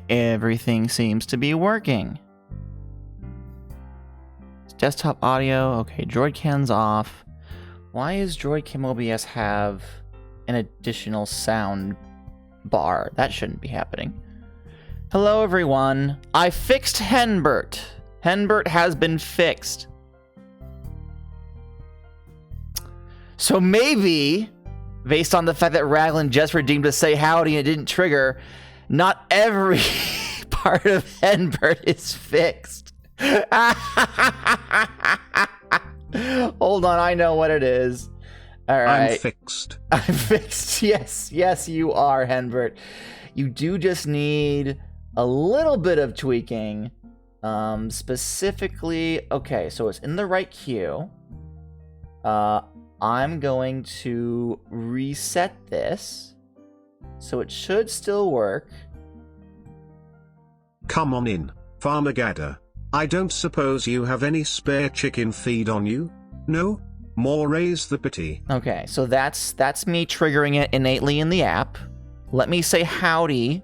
everything seems to be working. Desktop audio, okay, DroidCam's off. Why is DroidCam OBS have an additional sound bar? That shouldn't be happening. Hello everyone, I fixed Henbert. Henbert has been fixed. So maybe, based on the fact that Raglan just redeemed to say howdy and it didn't trigger, not every part of Henbert is fixed. Hold on, I know what it is. All right. I'm fixed. I'm fixed. Yes, you are, Henbert. You do just need a little bit of tweaking. Specifically, okay, so it's in the right queue. I'm going to reset this, so it should still work. Come on in, Farmagadda. I don't suppose you have any spare chicken feed on you? No? More raise the pity. Okay, so that's me triggering it innately in the app. Let me say howdy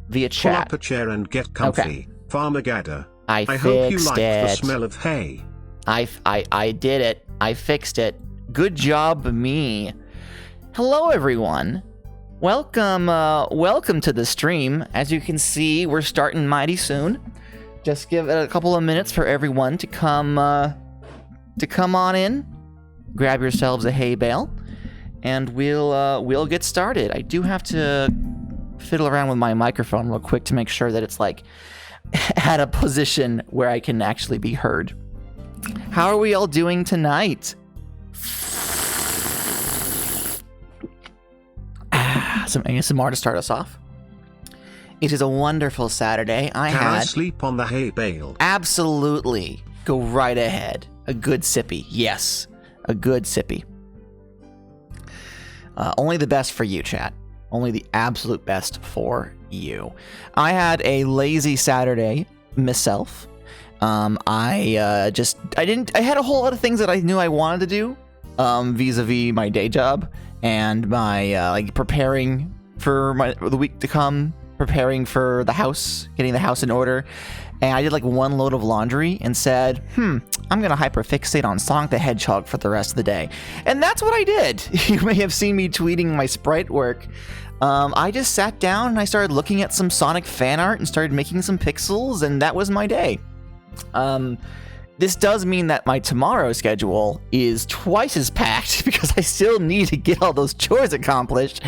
via chat. Pull up a chair and get comfy, okay. Farmagadda. I hope you like it. the smell of hay. I did it. I fixed it. Good job, me. Hello, everyone. Welcome to the stream. As you can see, we're starting mighty soon. Just give it a couple of minutes for everyone to come on in. Grab yourselves a hay bale, and we'll get started. I do have to fiddle around with my microphone real quick to make sure that it's like at a position where I can actually be heard. How are we all doing tonight? Some ASMR to start us off. It is a wonderful Saturday. Can I sleep on the hay bale? Absolutely. Go right ahead. A good sippy. Yes. A good sippy. Only the best for you, chat. Only the absolute best for you. I had a lazy Saturday myself. I had a whole lot of things that I knew I wanted to do vis-a-vis my day job and my preparing for the week to come, preparing for the house, getting the house in order. And I did like one load of laundry and said, I'm going to hyperfixate on Sonic the Hedgehog for the rest of the day. And that's what I did. You may have seen me tweeting my sprite work. I just sat down and I started looking at some Sonic fan art and started making some pixels, and that was my day. This does mean that my tomorrow schedule is twice as packed because I still need to get all those chores accomplished.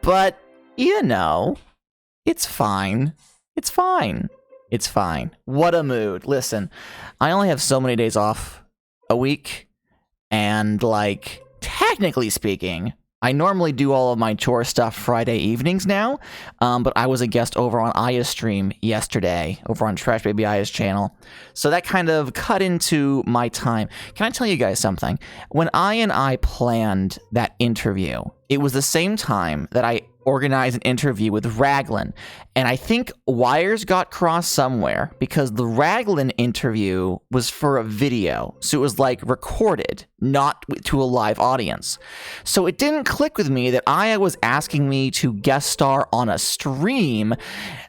But, you know, it's fine. It's fine. It's fine. What a mood. Listen, I only have so many days off a week, and, like, technically speaking, I normally do all of my chore stuff Friday evenings now, but I was a guest over on Aya's stream yesterday, over on Trash Baby Aya's channel, so that kind of cut into my time. Can I tell you guys something? When Aya and I planned that interview, it was the same time that I organized an interview with Raglan, and I think wires got crossed somewhere because the Raglan interview was for a video, so it was like recorded, not to a live audience. So it didn't click with me that Aya was asking me to guest star on a stream.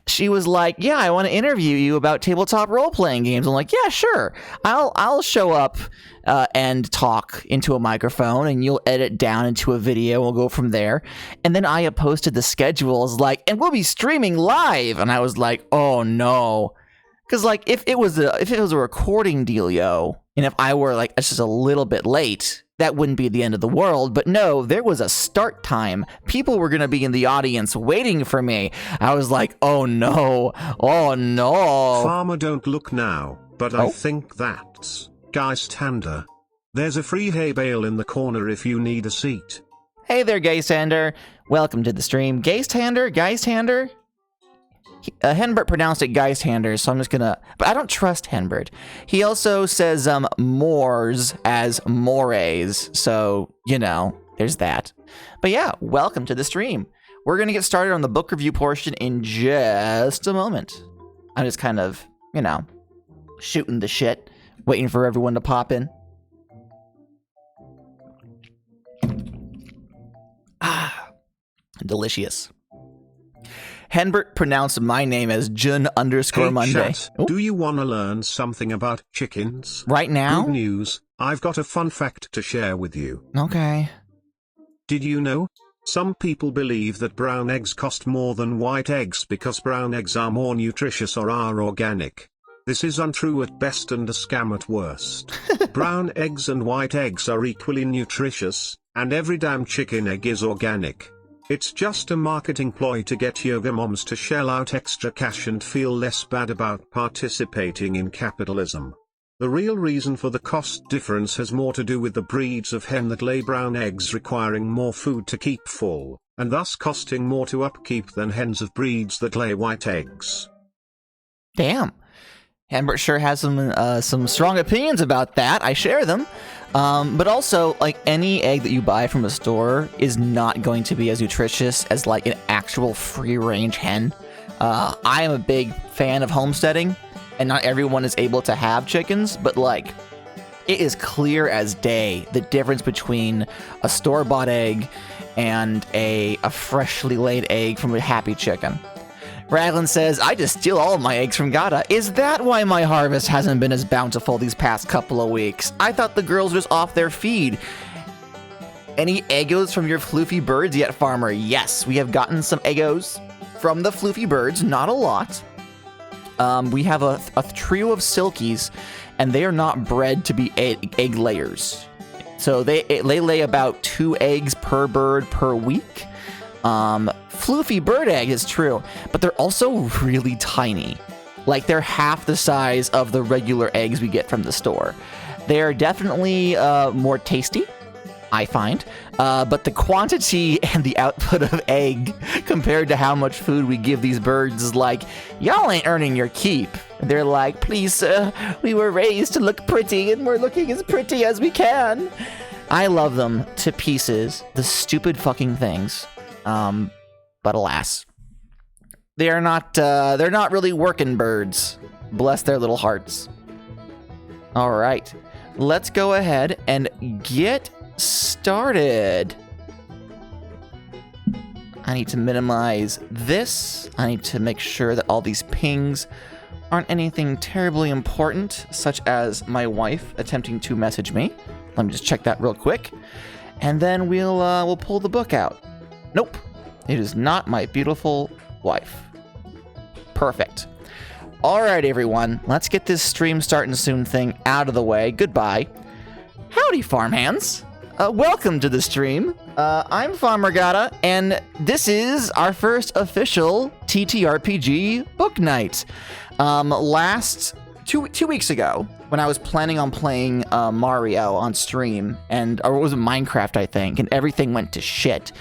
She was like, yeah, I want to interview you about tabletop role-playing games. I'm like, yeah, sure. I'll show up and talk into a microphone, and you'll edit down into a video. We'll go from there. And then Aya posted the schedules like, and we'll be streaming live. And I was like, oh no. Because like if it was a recording dealio, and if I were like just a little bit late, that wouldn't be the end of the world. But no, there was a start time. People were going to be in the audience waiting for me. I was like, oh no. Oh no. Farmer, don't look now, but I think that's Geistander. There's a free hay bale in the corner if you need a seat. Hey there, Geistander. Welcome to the stream. Geistander? Henbert pronounced it Geistander, so I'm just gonna... But I don't trust Henbert. He also says mores as mores, so, you know, there's that. But yeah, welcome to the stream. We're gonna get started on the book review portion in just a moment. I'm just kind of, you know, shooting the shit, waiting for everyone to pop in. Delicious. Henbert pronounced my name as Jun underscore Hey, Monday. chat, do you want to learn something about chickens? Right now? Good news, I've got a fun fact to share with you. Okay. Did you know? Some people believe that brown eggs cost more than white eggs because brown eggs are more nutritious or are organic. This is untrue at best and a scam at worst. Brown eggs and white eggs are equally nutritious, and every damn chicken egg is organic. It's just a marketing ploy to get yoga moms to shell out extra cash and feel less bad about participating in capitalism. The real reason for the cost difference has more to do with the breeds of hen that lay brown eggs requiring more food to keep full, and thus costing more to upkeep than hens of breeds that lay white eggs. Damn. Henbert sure has some strong opinions about that. I share them. But also, like, any egg that you buy from a store is not going to be as nutritious as, like, an actual free-range hen. I am a big fan of homesteading, and not everyone is able to have chickens, but, like, it is clear as day the difference between a store-bought egg and a freshly laid egg from a happy chicken. Raglan says, I just steal all of my eggs from Gata. Is that why my harvest hasn't been as bountiful these past couple of weeks? I thought the girls were just off their feed. Any Eggos from your floofy birds yet, farmer? Yes, we have gotten some Eggos from the floofy birds, not a lot. We have a trio of Silkies, and they are not bred to be egg layers. So they lay about 2 eggs per bird per week. Floofy bird egg is true, but they're also really tiny. Like, they're half the size of the regular eggs we get from the store. They're definitely more tasty, I find, but the quantity and the output of egg compared to how much food we give these birds is like, y'all ain't earning your keep. They're like, please, sir, we were raised to look pretty, and we're looking as pretty as we can. I love them to pieces, the stupid fucking things. But alas, they're not really working birds. Bless their little hearts. All right, let's go ahead and get started. I need to minimize this. I need to make sure that all these pings aren't anything terribly important, such as my wife attempting to message me. Let me just check that real quick, and then we'll pull the book out. Nope, it is not my beautiful wife. Perfect. All right, everyone, let's get this stream starting soon thing out of the way. Goodbye. Howdy, farmhands. Welcome to the stream. I'm Farmer Gata, and this is our first official TTRPG book night. Last two weeks ago, when I was planning on playing Mario on stream, or it was Minecraft, I think, and everything went to shit,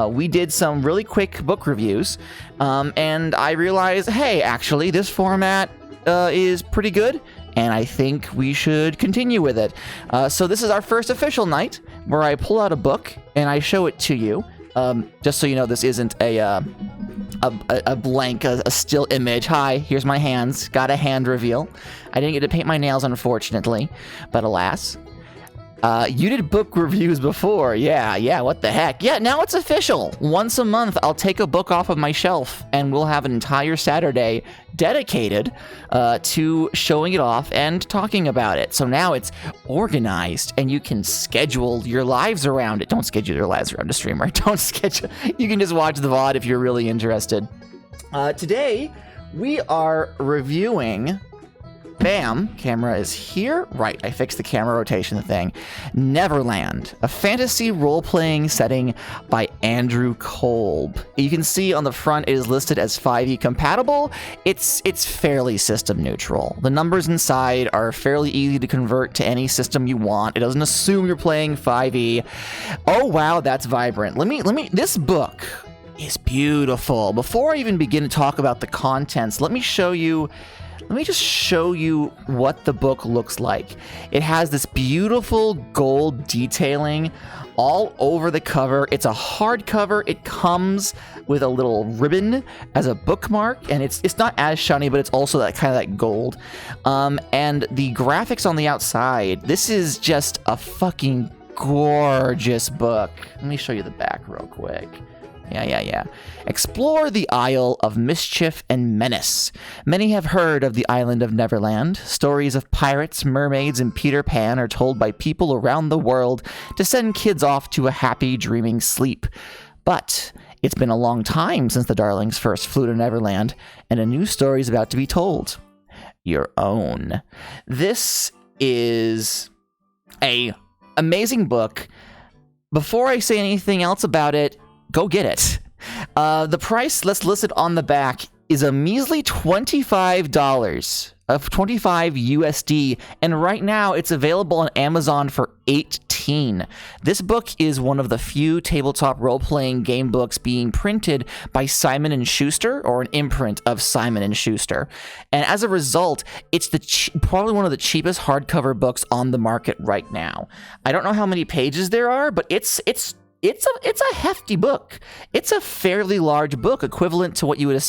we did some really quick book reviews, and I realized, hey, actually, this format is pretty good, and I think we should continue with it. So this is our first official night, where I pull out a book, and I show it to you. Just so you know, this isn't a blank, a still image. Hi, here's my hands. Got a hand reveal. I didn't get to paint my nails, unfortunately, but alas. You did book reviews before. Yeah, what the heck? Yeah, now it's official. Once a month, I'll take a book off of my shelf, and we'll have an entire Saturday dedicated to showing it off and talking about it. So now it's organized, and you can schedule your lives around it. Don't schedule your lives around a streamer. Don't schedule. You can just watch the VOD if you're really interested. Today, we are reviewing... Bam, camera is here. Right, I fixed the camera rotation thing. Neverland, a fantasy role-playing setting by Andrew Kolb. You can see on the front it is listed as 5e compatible. It's fairly system neutral. The numbers inside are fairly easy to convert to any system you want. It doesn't assume you're playing 5e. Oh wow, that's vibrant. This book is beautiful. Before I even begin to talk about the contents, let me just show you what the book looks like. It has this beautiful gold detailing all over the cover. It's a hardcover. It comes with a little ribbon as a bookmark, and it's not as shiny, but it's also that kind of that gold. And the graphics on the outside, this is just a fucking gorgeous book. Let me show you the back real quick. Yeah. Explore the Isle of Mischief and Menace. Many have heard of the island of Neverland. Stories of pirates, mermaids, and Peter Pan are told by people around the world to send kids off to a happy, dreaming sleep. But it's been a long time since the Darlings first flew to Neverland, and a new story is about to be told. Your own. This is a amazing book. Before I say anything else about it, go get it. The price that's listed on the back is a measly $25 of 25 USD, and right now it's available on Amazon for 18. This book is one of the few tabletop role-playing game books being printed by Simon & Schuster, or an imprint of Simon & Schuster. And as a result, it's probably one of the cheapest hardcover books on the market right now. I don't know how many pages there are, but it's a hefty book. It's a fairly large book, equivalent to what you would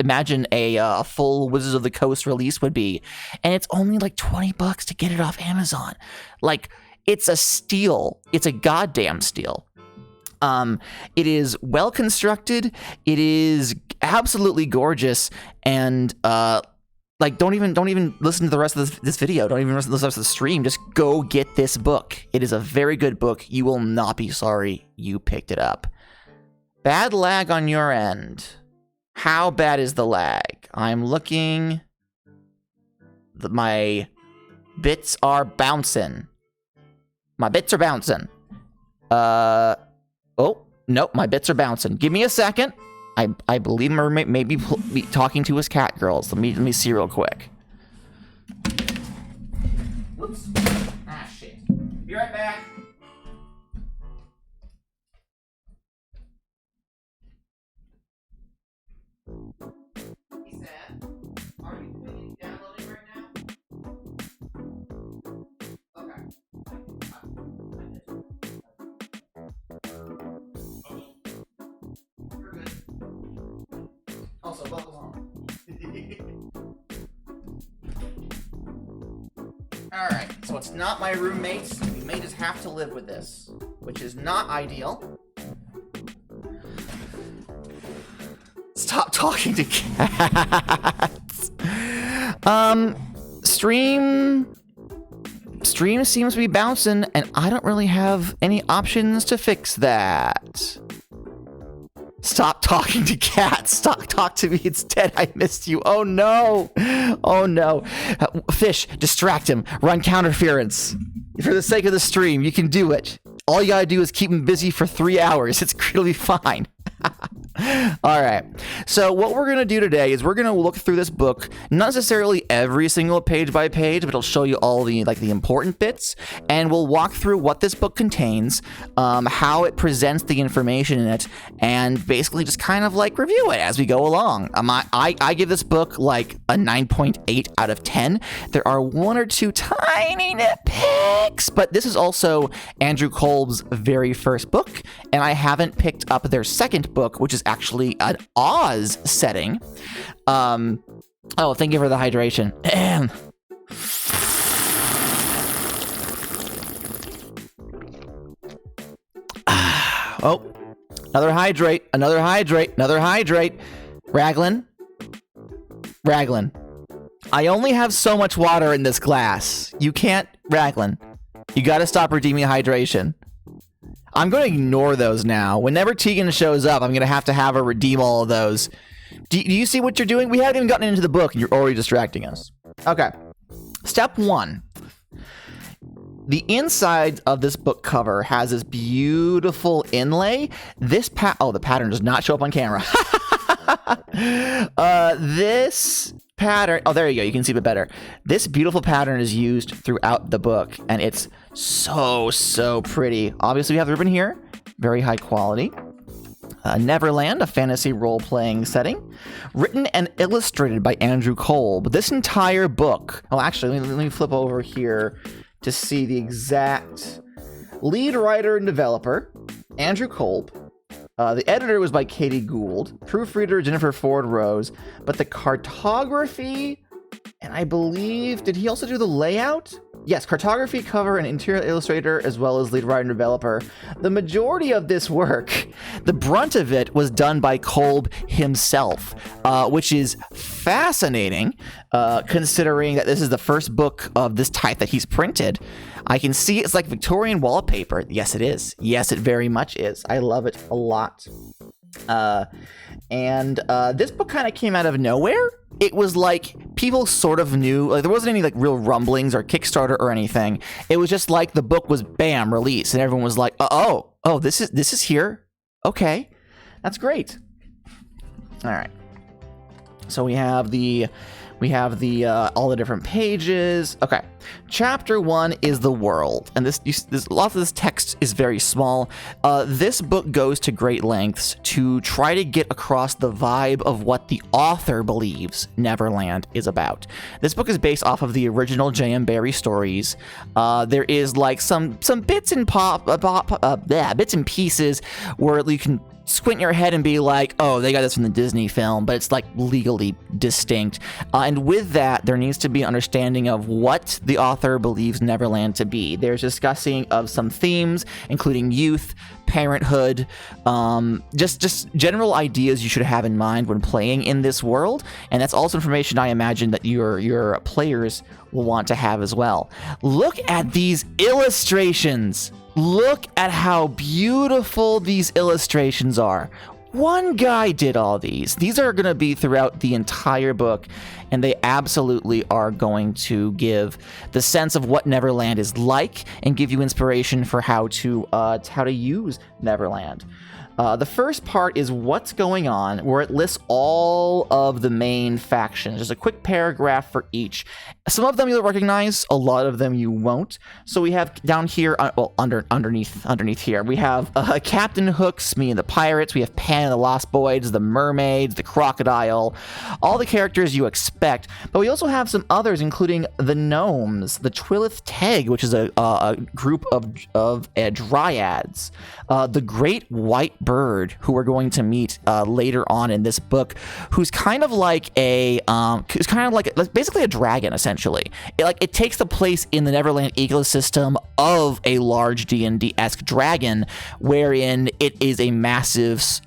imagine a full Wizards of the Coast release would be. And it's only like $20 to get it off Amazon. Like, it's a steal. It's a goddamn steal. It is well constructed. It is absolutely gorgeous. And don't even listen to the rest of this video. Don't even listen to the rest of the stream. Just go get this book. It is a very good book. You will not be sorry you picked it up. Bad lag on your end. How bad is the lag? I'm looking. My bits are bouncing. My bits are bouncing. Oh, nope, my bits are bouncing. Give me a second. I believe my roommate may be talking to his cat girls. Let me see real quick. Whoops. Ah, shit. Be right back. He said, are you downloading right now? Okay. You're good. Also, welcome home. Alright, so it's not my roommates. We may just have to live with this, which is not ideal. Stop talking to cats. Stream seems to be bouncing, and I don't really have any options to fix that. Stop talking to cats. Talk to me instead. I missed you. Oh no. Oh no. Fish, distract him. Run counterference. For the sake of the stream, you can do it. All you gotta do is keep him busy for 3 hours. It's gonna be fine. All right. So what we're going to do today is we're going to look through this book, not necessarily every single page by page, but it'll show you all the important bits, and we'll walk through what this book contains, how it presents the information in it, and basically just kind of review it as we go along. I give this book like a 9.8 out of 10. There are one or two tiny nitpicks, but this is also Andrew Kolb's very first book, and I haven't picked up their second book, which is actually an Oz setting. Oh, thank you for the hydration. Oh, another hydrate. Raglan. I only have so much water in this glass. You can't, Raglan. You gotta stop redeeming hydration. I'm going to ignore those now. Whenever Tegan shows up, I'm going to have her redeem all of those. Do you see what you're doing? We haven't even gotten into the book, and you're already distracting us. Okay. Step 1. The inside of this book cover has this beautiful inlay. The pattern does not show up on camera. This pattern, oh, there you go. You can see it better. This beautiful pattern is used throughout the book, and it's so pretty. Obviously, we have the ribbon here. Very high quality. Neverland, a fantasy role-playing setting. Written and illustrated by Andrew Kolb. This entire book... Oh, actually, let me flip over here to see the exact lead writer and developer, Andrew Kolb. The editor was by Katie Gould. Proofreader, Jennifer Ford Rose. But the cartography, and I believe... Did he also do the layout? Yes, cartography, cover, and interior illustrator, as well as lead writer and developer. The majority of this work, the brunt of it, was done by Kolb himself, which is fascinating, considering that this is the first book of this type that he's printed. I can see it's like Victorian wallpaper. Yes, it is. Yes, it very much is. I love it a lot. And this book kind of came out of nowhere. It was like people sort of knew, like there wasn't any like real rumblings or Kickstarter or anything. It was just like the book was bam released, and everyone was like, oh, this is here. Okay, that's great. All right. So we have the all the different pages. Okay, chapter 1 is the world, and this lots of this text is very small. This book goes to great lengths to try to get across the vibe of what the author believes Neverland is about. This book is based off of the original J.M. Barrie stories. There is like some bits and bits and pieces where you can squint your head and be like, oh, they got this from the Disney film, but it's like legally distinct. And with that, there needs to be an understanding of what the author believes Neverland to be. There's discussing of some themes, including youth, parenthood, just general ideas you should have in mind when playing in this world. And that's also information I imagine that your players will want to have as well. Look at these illustrations. Look at how beautiful these illustrations are. One guy did all these. These are going to be throughout the entire book, and they absolutely are going to give the sense of what Neverland is like and give you inspiration for how to use Neverland. The first part is what's going on, where it lists all of the main factions. There's a quick paragraph for each. Some of them you'll recognize, a lot of them you won't. So we have down here, underneath here, we have Captain Hook, Smee and the Pirates. We have Pan and the Lost Boys, the Mermaids, the Crocodile, all the characters you expect. But we also have some others, including the Gnomes, the Twilith Teg, which is a group of dryads, the Great White Bird, who we're going to meet later on in this book, who's kind of like basically a dragon, essentially. It takes the place in the Neverland ecosystem of a large D&D-esque dragon, wherein it is a massive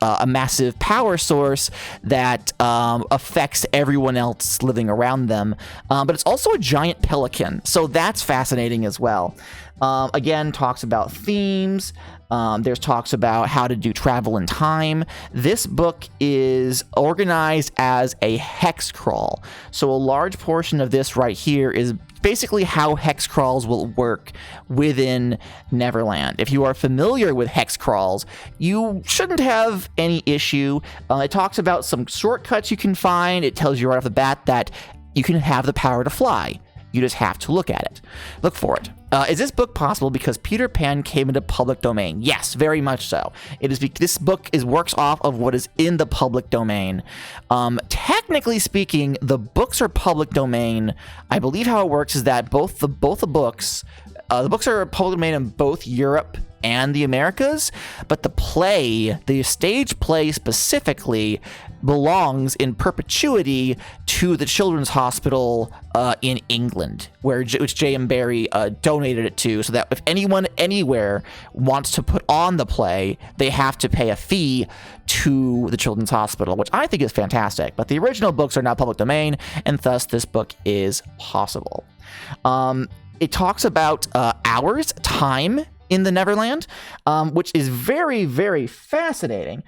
power source that affects everyone else living around them. But it's also a giant pelican, so that's fascinating as well. Again, talks about themes. There's talks about how to do travel in time. This book is organized as a hex crawl. So a large portion of this right here is basically how hex crawls will work within Neverland. If you are familiar with hex crawls, you shouldn't have any issue. It talks about some shortcuts you can find. It tells you right off the bat that you can have the power to fly. You just have to look at it. Look for it. Is this book possible because Peter Pan came into public domain? Yes, very much so. It is. This book works off of what is in the public domain. Technically speaking, the books are public domain. I believe how it works is that both the books are public domain in both Europe and the Americas, but the stage play specifically belongs in perpetuity to the Children's Hospital in England, which J.M. Barrie donated it to, so that if anyone anywhere wants to put on the play, they have to pay a fee to the Children's Hospital, which I think is fantastic. But the original books are not public domain, and thus this book is possible. It talks about time in the Neverland, which is very, very fascinating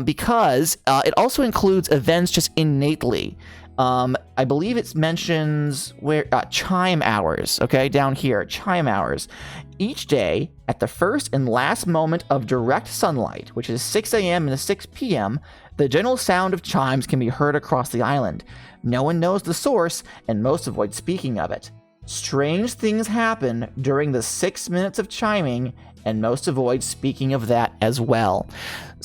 because it also includes events just innately. I believe it mentions where chime hours, okay, down here, chime hours. Each day, at the first and last moment of direct sunlight, which is 6 a.m. and 6 p.m., the general sound of chimes can be heard across the island. No one knows the source, and most avoid speaking of it. Strange things happen during the 6 minutes of chiming, and most avoid speaking of that as well.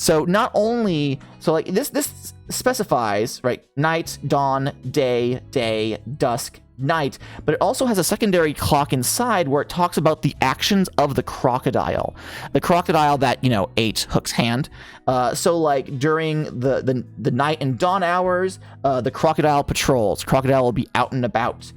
So not only, so like this specifies, right, night, dawn, day, dusk, night, but it also has a secondary clock inside where it talks about the actions of the crocodile. The crocodile that, you know, ate Hook's hand. So like during the night and dawn hours, the crocodile patrols. Crocodile will be out and about.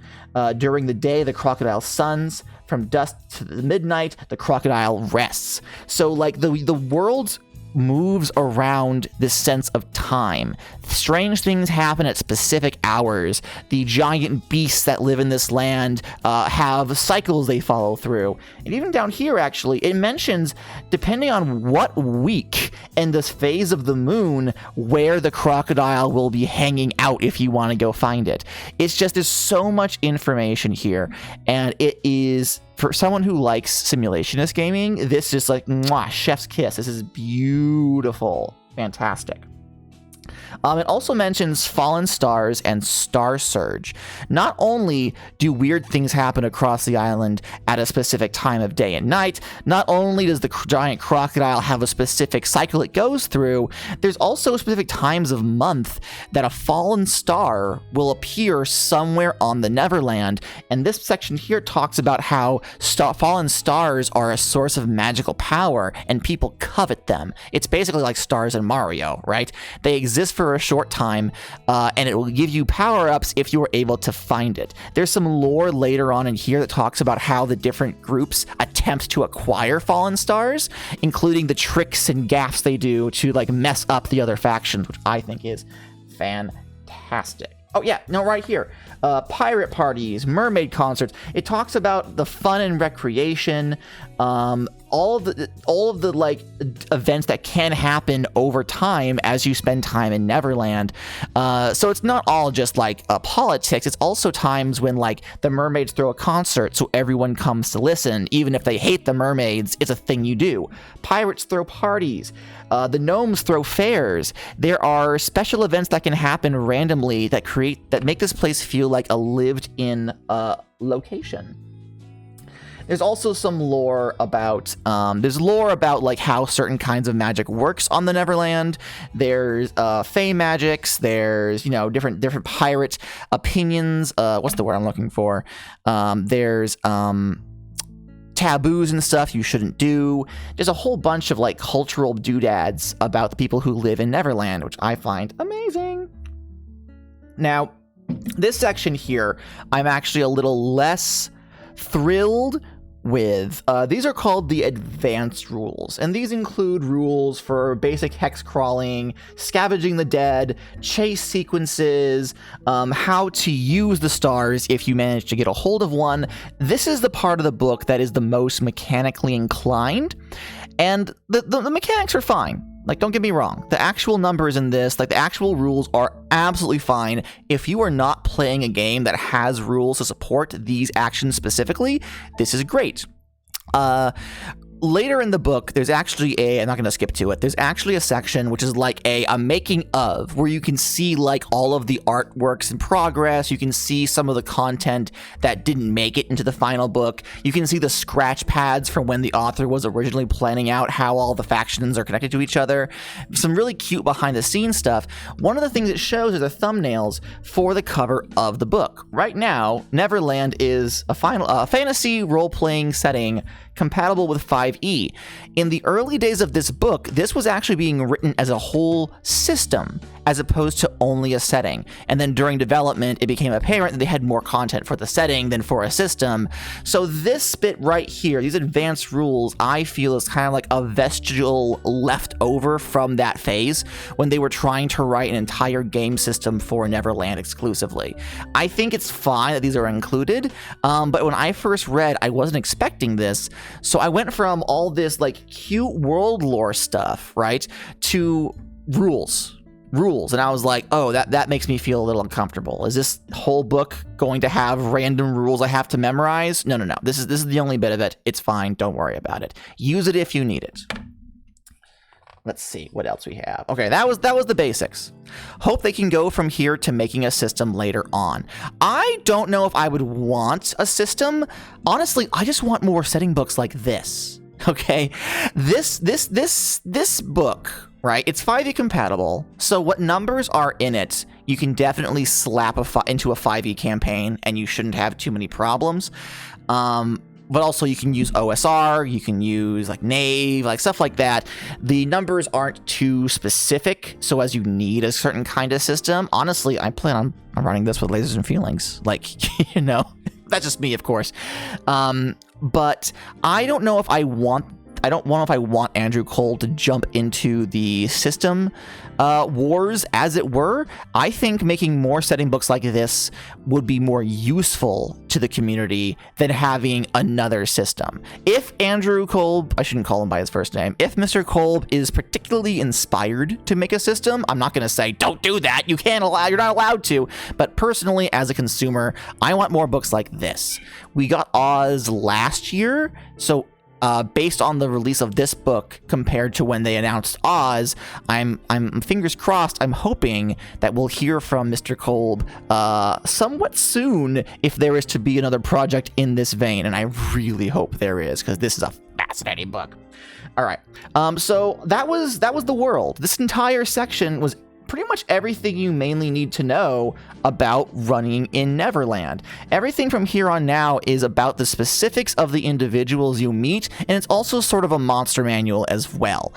During the day, the crocodile suns. From dusk to the midnight, the crocodile rests. So like the world moves around this sense of time. Strange things happen at specific hours. The giant beasts that live in this land have cycles they follow through. And even down here, actually, it mentions, depending on what week and this phase of the moon, where the crocodile will be hanging out if you want to go find it. It's just, there's so much information here, and it is, for someone who likes simulationist gaming, this is like, mwah, chef's kiss. This is beautiful. Fantastic. It also mentions fallen stars and star surge. Not only do weird things happen across the island at a specific time of day and night, not only does the giant crocodile have a specific cycle it goes through, there's also specific times of month that a fallen star will appear somewhere on the Neverland. And this section here talks about how fallen stars are a source of magical power and people covet them. It's basically like stars in Mario, right? They exist for a short time, and it will give you power-ups if you are able to find it. There's some lore later on in here that talks about how the different groups attempt to acquire fallen stars, including the tricks and gaffes they do to like mess up the other factions, which I think is fantastic. Oh yeah, no, right here. Pirate parties, mermaid concerts. It talks about the fun and recreation, all of the like events that can happen over time as you spend time in Neverland. So it's not all just like politics. It's also times when like the mermaids throw a concert, so everyone comes to listen, even if they hate the mermaids. It's a thing you do. Pirates throw parties. The gnomes throw fairs. There are special events that can happen randomly that make this place feel like a lived-in location. There's also some lore about like how certain kinds of magic works on the Neverland. There's fey magics. There's, you know, different pirate opinions. What's the word I'm looking for? There's taboos and stuff you shouldn't do. There's a whole bunch of like cultural doodads about the people who live in Neverland, which I find amazing. Now, this section here, I'm actually a little less thrilled with. These are called the advanced rules, and these include rules for basic hex crawling, scavenging the dead, chase sequences, how to use the stars if you manage to get a hold of one. This is the part of the book that is the most mechanically inclined, and the mechanics are fine. Like, don't get me wrong, the actual numbers in this, like the actual rules are absolutely fine. If you are not playing a game that has rules to support these actions specifically, this is great. Later in the book, there's actually I'm not going to skip to it, there's actually a section which is like a making of, where you can see like all of the artworks in progress, you can see some of the content that didn't make it into the final book, you can see the scratch pads from when the author was originally planning out how all the factions are connected to each other, some really cute behind the scenes stuff. One of the things it shows are the thumbnails for the cover of the book. Right now, Neverland is a fantasy role-playing setting compatible with 5e. In the early days of this book, this was actually being written as a whole system as opposed to only a setting. And then during development, it became apparent that they had more content for the setting than for a system. So this bit right here, these advanced rules, I feel is kind of like a vestigial leftover from that phase when they were trying to write an entire game system for Neverland exclusively. I think it's fine that these are included, but when I first read, I wasn't expecting this. So I went from all this like cute world lore stuff, right, to rules. And I was like, oh, that makes me feel a little uncomfortable. Is this whole book going to have random rules I have to memorize? No. This is the only bit of it. It's fine. Don't worry about it. Use it if you need it. Let's see what else we have. Okay, that was the basics. Hope they can go from here to making a system later on. I don't know if I would want a system. Honestly, I just want more setting books like this. Okay, this book right? It's 5e compatible, so what numbers are in it, you can definitely slap into a 5e campaign, and you shouldn't have too many problems. But also you can use OSR, you can use like Knave, like stuff like that. The numbers aren't too specific, so as you need a certain kind of system, honestly, I plan on running this with Lasers and Feelings. Like, you know, that's just me, of course. But I don't know if I want Andrew Kolb to jump into the system wars, as it were. I think making more setting books like this would be more useful to the community than having another system. If Andrew Kolb, I shouldn't call him by his first name, if Mr. Kolb is particularly inspired to make a system, I'm not going to say, don't do that, you're not allowed to. But personally, as a consumer, I want more books like this. We got Oz last year, so based on the release of this book compared to when they announced Oz, I'm fingers crossed, I'm hoping that we'll hear from Mr. Kolb somewhat soon if there is to be another project in this vein, and I really hope there is, because this is a fascinating book. All right, so that was the world. This entire section was pretty much everything you mainly need to know about running in Neverland. Everything from here on now is about the specifics of the individuals you meet, and it's also sort of a monster manual as well.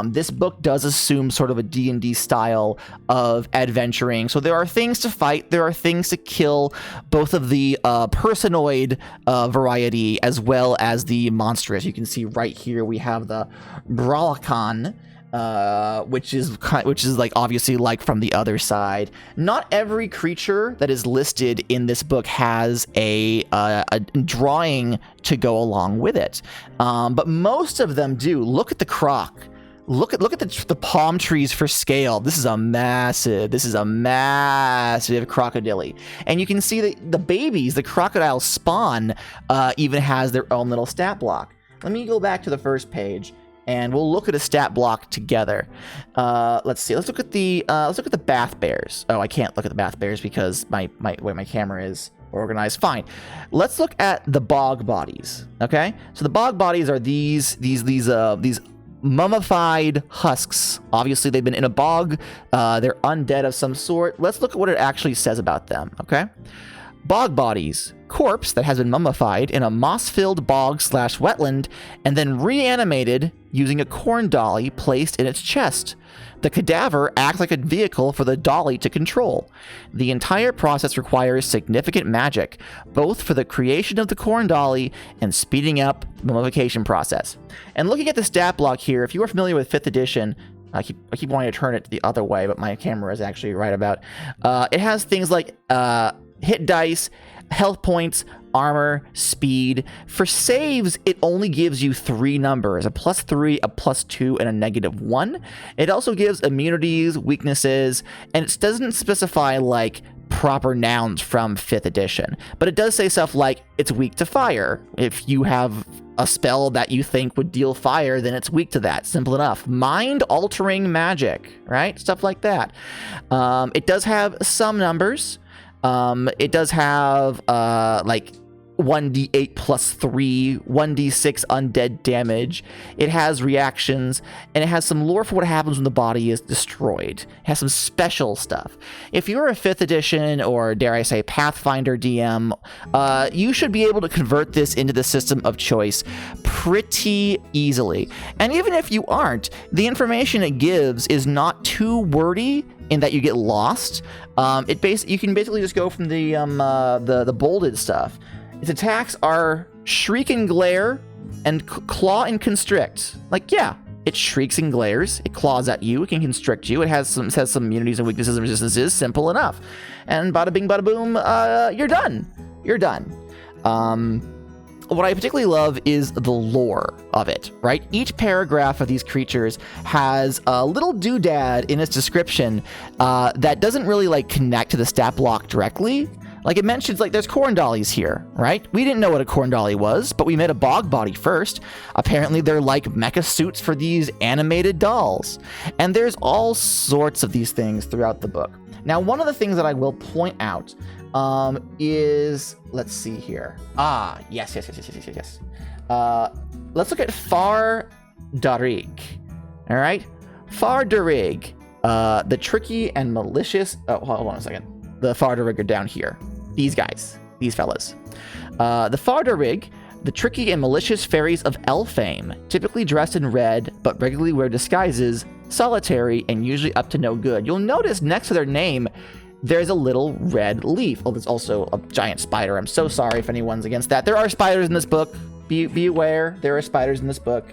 This book does assume sort of a D&D style of adventuring, so there are things to fight, there are things to kill, both of the personoid variety as well as the monstrous. You can see right here we have the Bralakan, which is like obviously like from the other side. Not every creature that is listed in this book has a drawing to go along with it, but most of them do. Look at the croc. Look at the palm trees for scale. This is a massive crocodile, and you can see that the babies, the crocodile spawn, even has their own little stat block. Let me go back to the first page, and we'll look at a stat block together. Let's see. Let's look at the bath bears. Oh, I can't look at the bath bears because my way my camera is organized. Fine. Let's look at the bog bodies. Okay. So the bog bodies are these mummified husks. Obviously, they've been in a bog. They're undead of some sort. Let's look at what it actually says about them. Okay. Bog bodies, corpse that has been mummified in a moss-filled bog/wetland and then reanimated using a corn dolly placed in its chest. The cadaver acts like a vehicle for the dolly to control. The entire process requires significant magic, both for the creation of the corn dolly and speeding up the mummification process. And looking at the stat block here, if you are familiar with 5th edition, I keep wanting to turn it the other way, but my camera is actually right about. It has things like hit dice, health points, armor, speed. For saves, it only gives you 3 numbers, a +3, a +2, and a -1. It also gives immunities, weaknesses, and it doesn't specify like proper nouns from 5th edition, but it does say stuff like it's weak to fire. If you have a spell that you think would deal fire, then it's weak to that. Simple enough. Mind-altering magic, right? Stuff like that. It does have some numbers. It does have like 1d8 +3, 1d6 undead damage. It has reactions, and it has some lore for what happens when the body is destroyed. It has some special stuff. If you're a 5th edition or, dare I say, Pathfinder DM, you should be able to convert this into the system of choice pretty easily. And even if you aren't, the information it gives is not too wordy in that you get lost. You can basically just go from the bolded stuff. Its attacks are Shriek and Glare and Claw and Constrict. Like, yeah, it shrieks and glares. It claws at you. It can constrict you. It has some immunities and weaknesses and resistances. Simple enough. And bada bing, bada boom, you're done. You're done. What I particularly love is the lore of it, right? Each paragraph of these creatures has a little doodad in its description that doesn't really like connect to the stat block directly. Like it mentions, like, there's corn dollies here, right? We didn't know what a corn dolly was, but we met a bog body first. Apparently they're like mecha suits for these animated dolls. And there's all sorts of these things throughout the book. Now, one of the things that I will point out is, let's see here. Yes. Let's look at Far Darik. All right. Fardarig, the tricky and malicious. Oh, hold on a second. The Fardarig are down here. These guys, these fellas. The Fardarig, the tricky and malicious fairies of Elfame, typically dressed in red, but regularly wear disguises, solitary, and usually up to no good. You'll notice next to their name, there's a little red leaf. Oh, there's also a giant spider. I'm so sorry if anyone's against that. There are spiders in this book. Be aware, there are spiders in this book.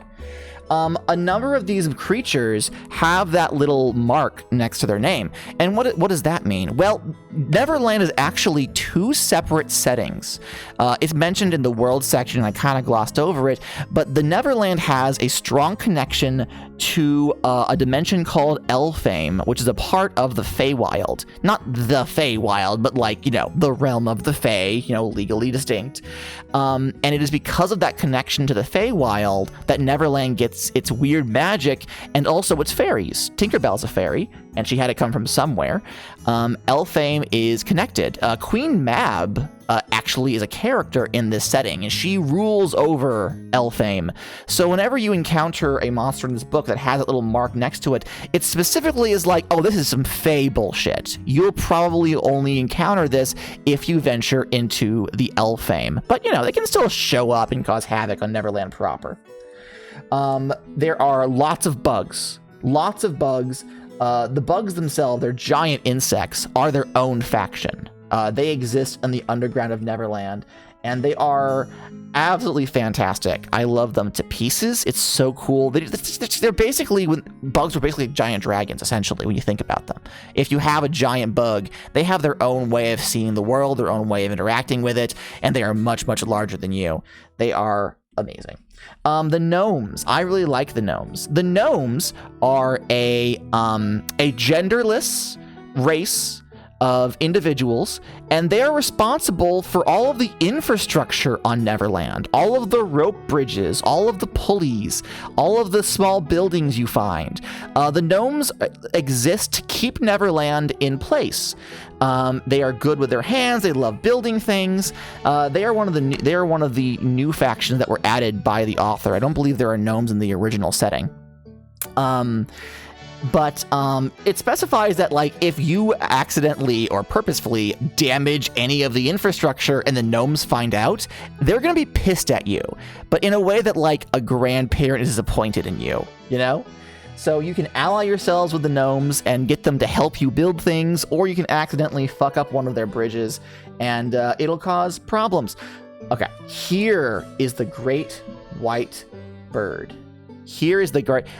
A number of these creatures have that little mark next to their name. And what does that mean? Well, Neverland is actually two separate settings. It's mentioned in the world section, and I kind of glossed over it, but the Neverland has a strong connection to a dimension called Elfame, which is a part of the Feywild. Not the Feywild, but like, the realm of the Fey, legally distinct. And it is because of that connection to the Feywild that Neverland gets its weird magic and also its fairies. Tinkerbell's a fairy, and she had to come from somewhere. Elfame is connected. Queen Mab actually is a character in this setting, and she rules over Elfame. So whenever you encounter a monster in this book that has a little mark next to it, it specifically is like, oh, this is some Fey bullshit. You'll probably only encounter this if you venture into the Elfame. But, they can still show up and cause havoc on Neverland proper. There are lots of bugs. The bugs themselves, they're giant insects, are their own faction. They exist in the underground of Neverland, and they are absolutely fantastic. I love them to pieces. It's so cool. They're basically, bugs are basically giant dragons, essentially, when you think about them. If you have a giant bug, they have their own way of seeing the world, their own way of interacting with it, and they are much, much larger than you. They are amazing. The gnomes. I really like the gnomes. The gnomes are a genderless race of individuals, and they are responsible for all of the infrastructure on Neverland, all of the rope bridges, all of the pulleys, all of the small buildings you find. The gnomes exist to keep Neverland in place. They are good with their hands. They love building things. They are one of the new factions that were added by the author. I don't believe there are gnomes in the original setting. But it specifies that, like, if you accidentally or purposefully damage any of the infrastructure and the gnomes find out, they're going to be pissed at you, but in a way that, like, a grandparent is disappointed in you, So you can ally yourselves with the gnomes and get them to help you build things, or you can accidentally fuck up one of their bridges and it'll cause problems. Okay, here is the great white bird.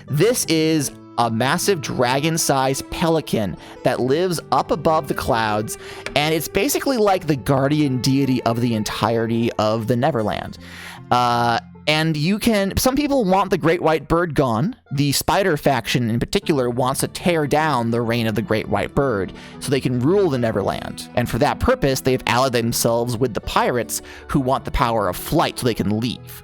This is a massive dragon-sized pelican that lives up above the clouds, and it's basically like the guardian deity of the entirety of the Neverland. And some people want the great white bird gone. The spider faction in particular wants to tear down the reign of the great white bird so they can rule the Neverland. And for that purpose, they've allied themselves with the pirates who want the power of flight so they can leave.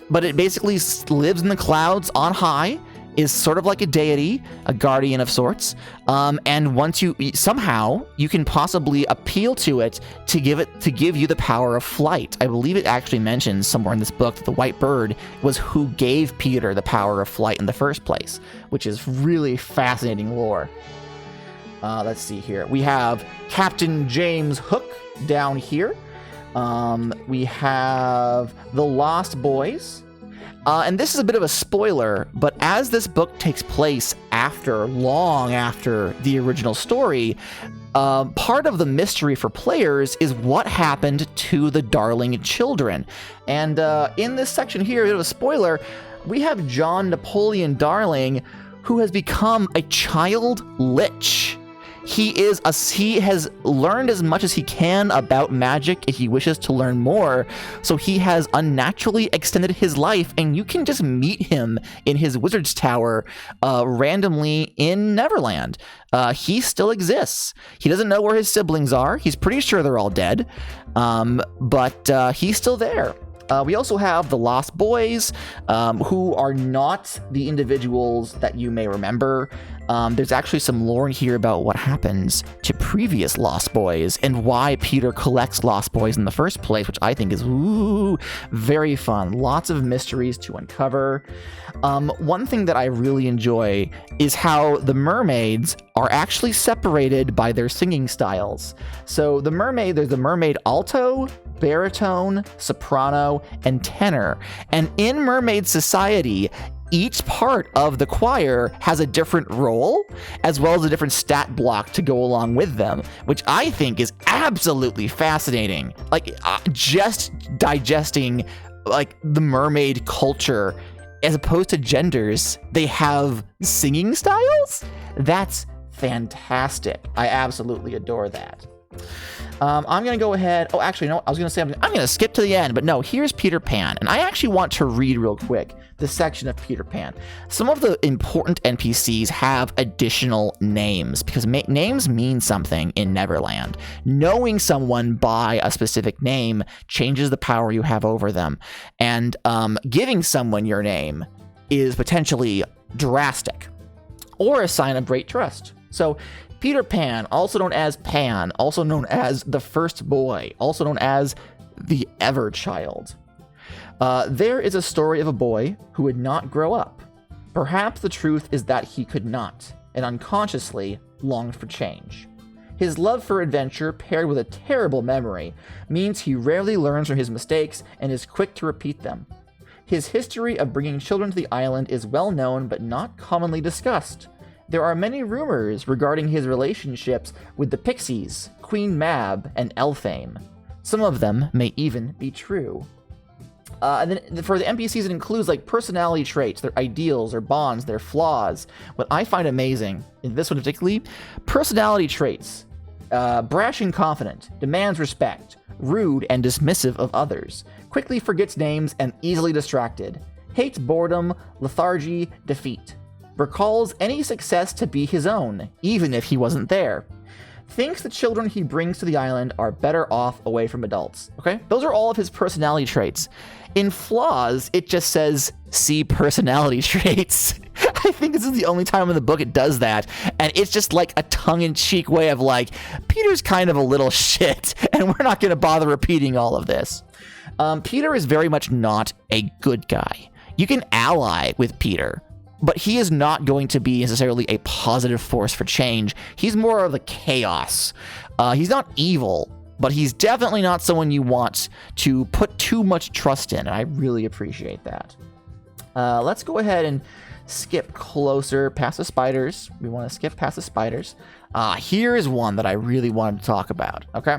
But it basically lives in the clouds on high, is sort of like a deity, a guardian of sorts. And once you can possibly appeal to it to give you the power of flight. I believe it actually mentions somewhere in this book that the white bird was who gave Peter the power of flight in the first place, which is really fascinating lore. Let's see here. We have Captain James Hook down here. We have The Lost Boys. And this is a bit of a spoiler, but as this book takes place long after the original story, part of the mystery for players is what happened to the Darling children. And in this section here, a bit of a spoiler, we have John Napoleon Darling, who has become a child lich. He has learned as much as he can about magic if he wishes to learn more, so he has unnaturally extended his life, and you can just meet him in his wizard's tower randomly in Neverland. He still exists. He doesn't know where his siblings are. He's pretty sure they're all dead, but he's still there. We also have the Lost Boys, who are not the individuals that you may remember. There's actually some lore here about what happens to previous Lost Boys and why Peter collects Lost Boys in the first place, which I think is very fun. Lots of mysteries to uncover. One thing that I really enjoy is how the mermaids are actually separated by their singing styles. So there's the mermaid alto, baritone, soprano, and tenor. And in mermaid society, each part of the choir has a different role as well as a different stat block to go along with them, which I think is absolutely fascinating. Like just digesting like the mermaid culture as opposed to genders, they have singing styles? That's fantastic. I absolutely adore that. I'm going to go ahead. Oh, actually, no, I was going to say I'm going to skip to the end, but no, here's Peter Pan. And I actually want to read real quick the section of Peter Pan. Some of the important NPCs have additional names because names mean something in Neverland. Knowing someone by a specific name changes the power you have over them. And giving someone your name is potentially drastic or a sign of great trust. So Peter Pan, also known as Pan, also known as the first boy, also known as the Ever-Child. There is a story of a boy who would not grow up. Perhaps the truth is that he could not, and unconsciously longed for change. His love for adventure, paired with a terrible memory, means he rarely learns from his mistakes and is quick to repeat them. His history of bringing children to the island is well known but not commonly discussed. There are many rumors regarding his relationships with the Pixies, Queen Mab, and Elfame. Some of them may even be true. And then for the NPCs, it includes like personality traits, their ideals, their bonds, their flaws. What I find amazing, in this one particularly, personality traits. Brash and confident, demands respect, rude and dismissive of others, quickly forgets names and easily distracted, hates boredom, lethargy, defeat. Recalls any success to be his own, even if he wasn't there. Thinks the children he brings to the island are better off away from adults. Okay? Those are all of his personality traits. In flaws, it just says, see personality traits. I think this is the only time in the book it does that. And it's just like a tongue-in-cheek way of like, Peter's kind of a little shit, and we're not going to bother repeating all of this. Peter is very much not a good guy. You can ally with Peter, but he is not going to be necessarily a positive force for change. He's more of the chaos. He's not evil, but he's definitely not someone you want to put too much trust in, and I really appreciate that. Let's go ahead and skip closer past the spiders. We want to skip past the spiders. Here is one that I really wanted to talk about, okay?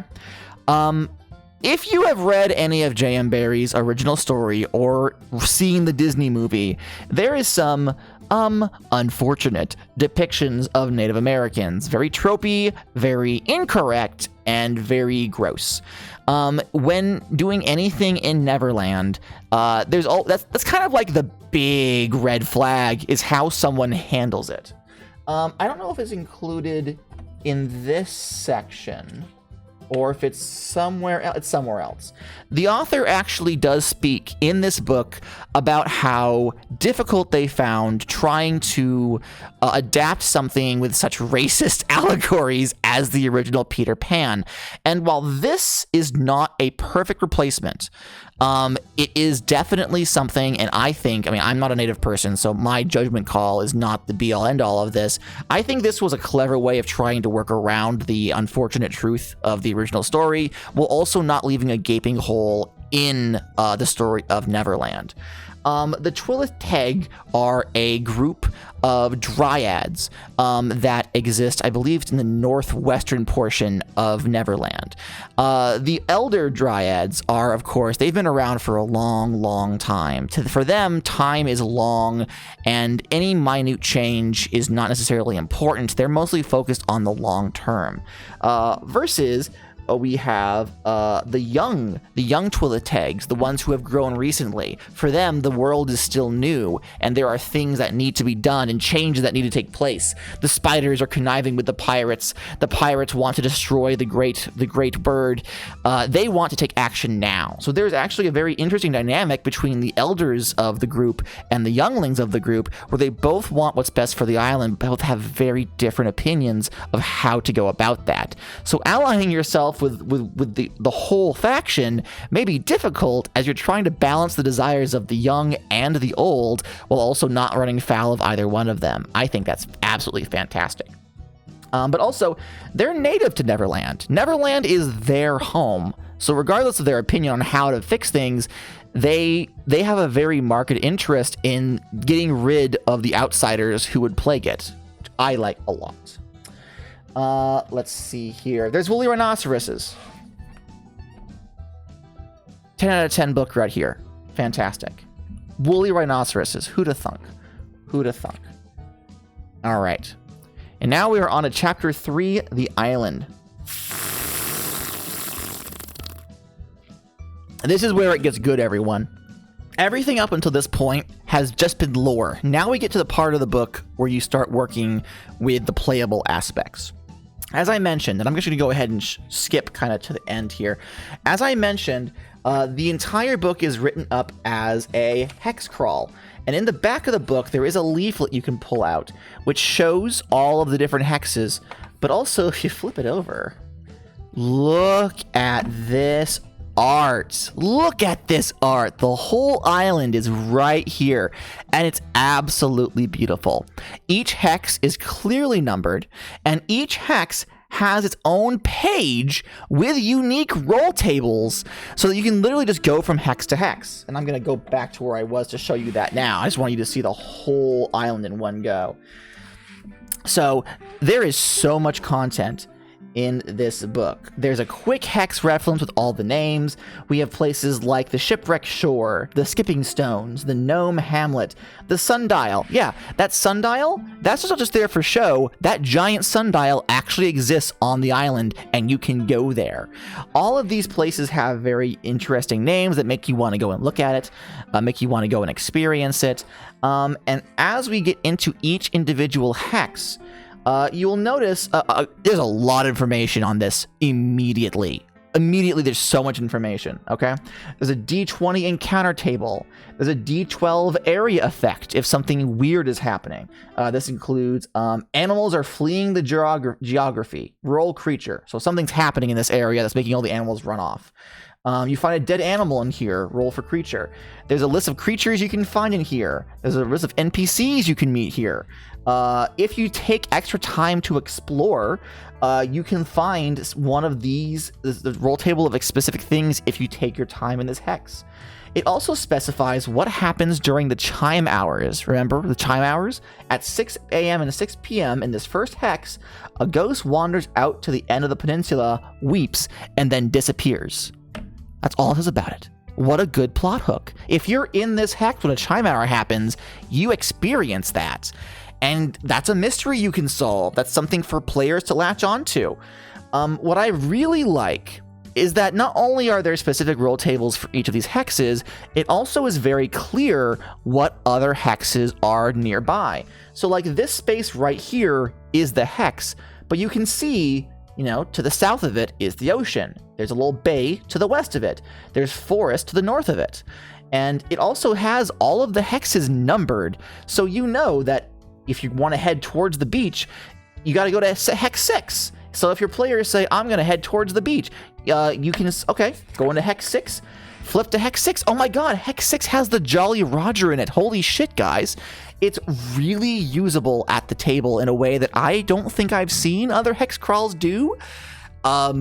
If you have read any of J.M. Barrie's original story or seen the Disney movie, there is some unfortunate depictions of Native Americans. Very tropey, very incorrect, and very gross. When doing anything in Neverland, that's kind of like the big red flag is how someone handles it. I don't know if it's included in this section, or if it's somewhere else. It's somewhere else. The author actually does speak in this book about how difficult they found trying to adapt something with such racist allegories as the original Peter Pan. And while this is not a perfect replacement, it is definitely something, and I mean, I'm not a native person, so my judgment call is not the be-all, end-all of this. I think this was a clever way of trying to work around the unfortunate truth of the original story, while also not leaving a gaping hole in the story of Neverland. The Twylith Teg are a group of dryads that exist, I believe, in the northwestern portion of Neverland. The Elder Dryads are, of course, they've been around for a long, long time. For them, time is long, and any minute change is not necessarily important. They're mostly focused on the long term. Versus we have the young Twilitegs, the ones who have grown recently. For them, the world is still new, and there are things that need to be done and changes that need to take place. The spiders are conniving with the pirates. The pirates want to destroy the great bird. They want to take action now. So there's actually a very interesting dynamic between the elders of the group and the younglings of the group, where they both want what's best for the island, both have very different opinions of how to go about that. So allying yourself with the whole faction may be difficult as you're trying to balance the desires of the young and the old while also not running foul of either one of them. I think that's absolutely fantastic. But also, they're native to Neverland. Neverland is their home. So regardless of their opinion on how to fix things, they have a very marked interest in getting rid of the outsiders who would plague it, which I like a lot. Let's see here. There's woolly rhinoceroses. 10 out of 10 book right here. Fantastic. Woolly rhinoceroses. Who'da thunk? Who'da thunk? All right. And now we are on to Chapter 3, The Island. This is where it gets good, everyone. Everything up until this point has just been lore. Now we get to the part of the book where you start working with the playable aspects. As I mentioned, and I'm just going to go ahead and skip kind of to the end here. As I mentioned, the entire book is written up as a hex crawl. And in the back of the book, there is a leaflet you can pull out, which shows all of the different hexes. But also, if you flip it over, look at this art. Look at this art. The whole island is right here, and it's absolutely beautiful. Each hex is clearly numbered, and each hex has its own page with unique roll tables so that you can literally just go from hex to hex. And I'm going to go back to where I was to show you that now. I just want you to see the whole island in one go. So there is so much content in this book. There's a quick hex reference with all the names. We have places like the Shipwreck Shore, the Skipping Stones, the Gnome Hamlet, the Sundial. Yeah, that sundial, that's not just there for show. That giant sundial actually exists on the island, and you can go there. All of these places have very interesting names that make you want to go and look at it, make you want to go and experience it. And as we get into each individual hex, you will notice there's a lot of information on this immediately. Immediately, there's so much information, okay? There's a D20 encounter table. There's a D12 area effect if something weird is happening. This includes animals are fleeing the geography. Roll creature. So something's happening in this area that's making all the animals run off. You find a dead animal in here, roll for creature. There's a list of creatures you can find in here. There's a list of NPCs you can meet here. If you take extra time to explore, you can find one of these, the roll table of specific things if you take your time in this hex. It also specifies what happens during the chime hours. Remember the chime hours? At 6 a.m. and 6 p.m. in this first hex, a ghost wanders out to the end of the peninsula, weeps, and then disappears. That's all it is about it. What a good plot hook. If you're in this hex when a chime hour happens, you experience that. And that's a mystery you can solve. That's something for players to latch onto. What I really like is that not only are there specific roll tables for each of these hexes, it also is very clear what other hexes are nearby. So like this space right here is the hex, but you can see, you know, to the south of it is the ocean. There's a little bay to the west of it. There's forest to the north of it. And it also has all of the hexes numbered, so you know that if you want to head towards the beach, you got to go to hex 6. So if your players say, I'm going to head towards the beach, you can, okay, go into hex 6, flip to hex 6. Oh my god, hex 6 has the Jolly Roger in it. Holy shit, guys. It's really usable at the table in a way that I don't think I've seen other hex crawls do. I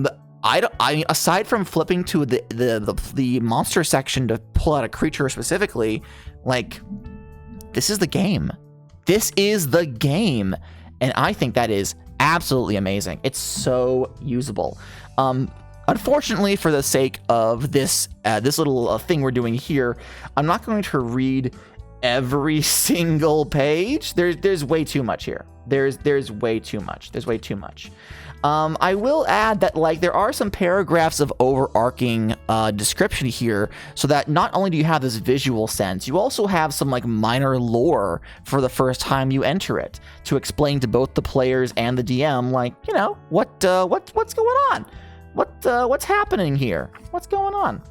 mean, aside from flipping to the monster section to pull out a creature specifically, like, this is the game. This is the game. And I think that is absolutely amazing. It's so usable. Unfortunately, for the sake of this little thing we're doing here, I'm not going to read every single page. There's way too much here. There's way too much. There's way too much. I will add that like there are some paragraphs of overarching description here, so that not only do you have this visual sense, you also have some like minor lore for the first time you enter it to explain to both the players and the DM, like, you know, what's going on, what's happening here, what's going on.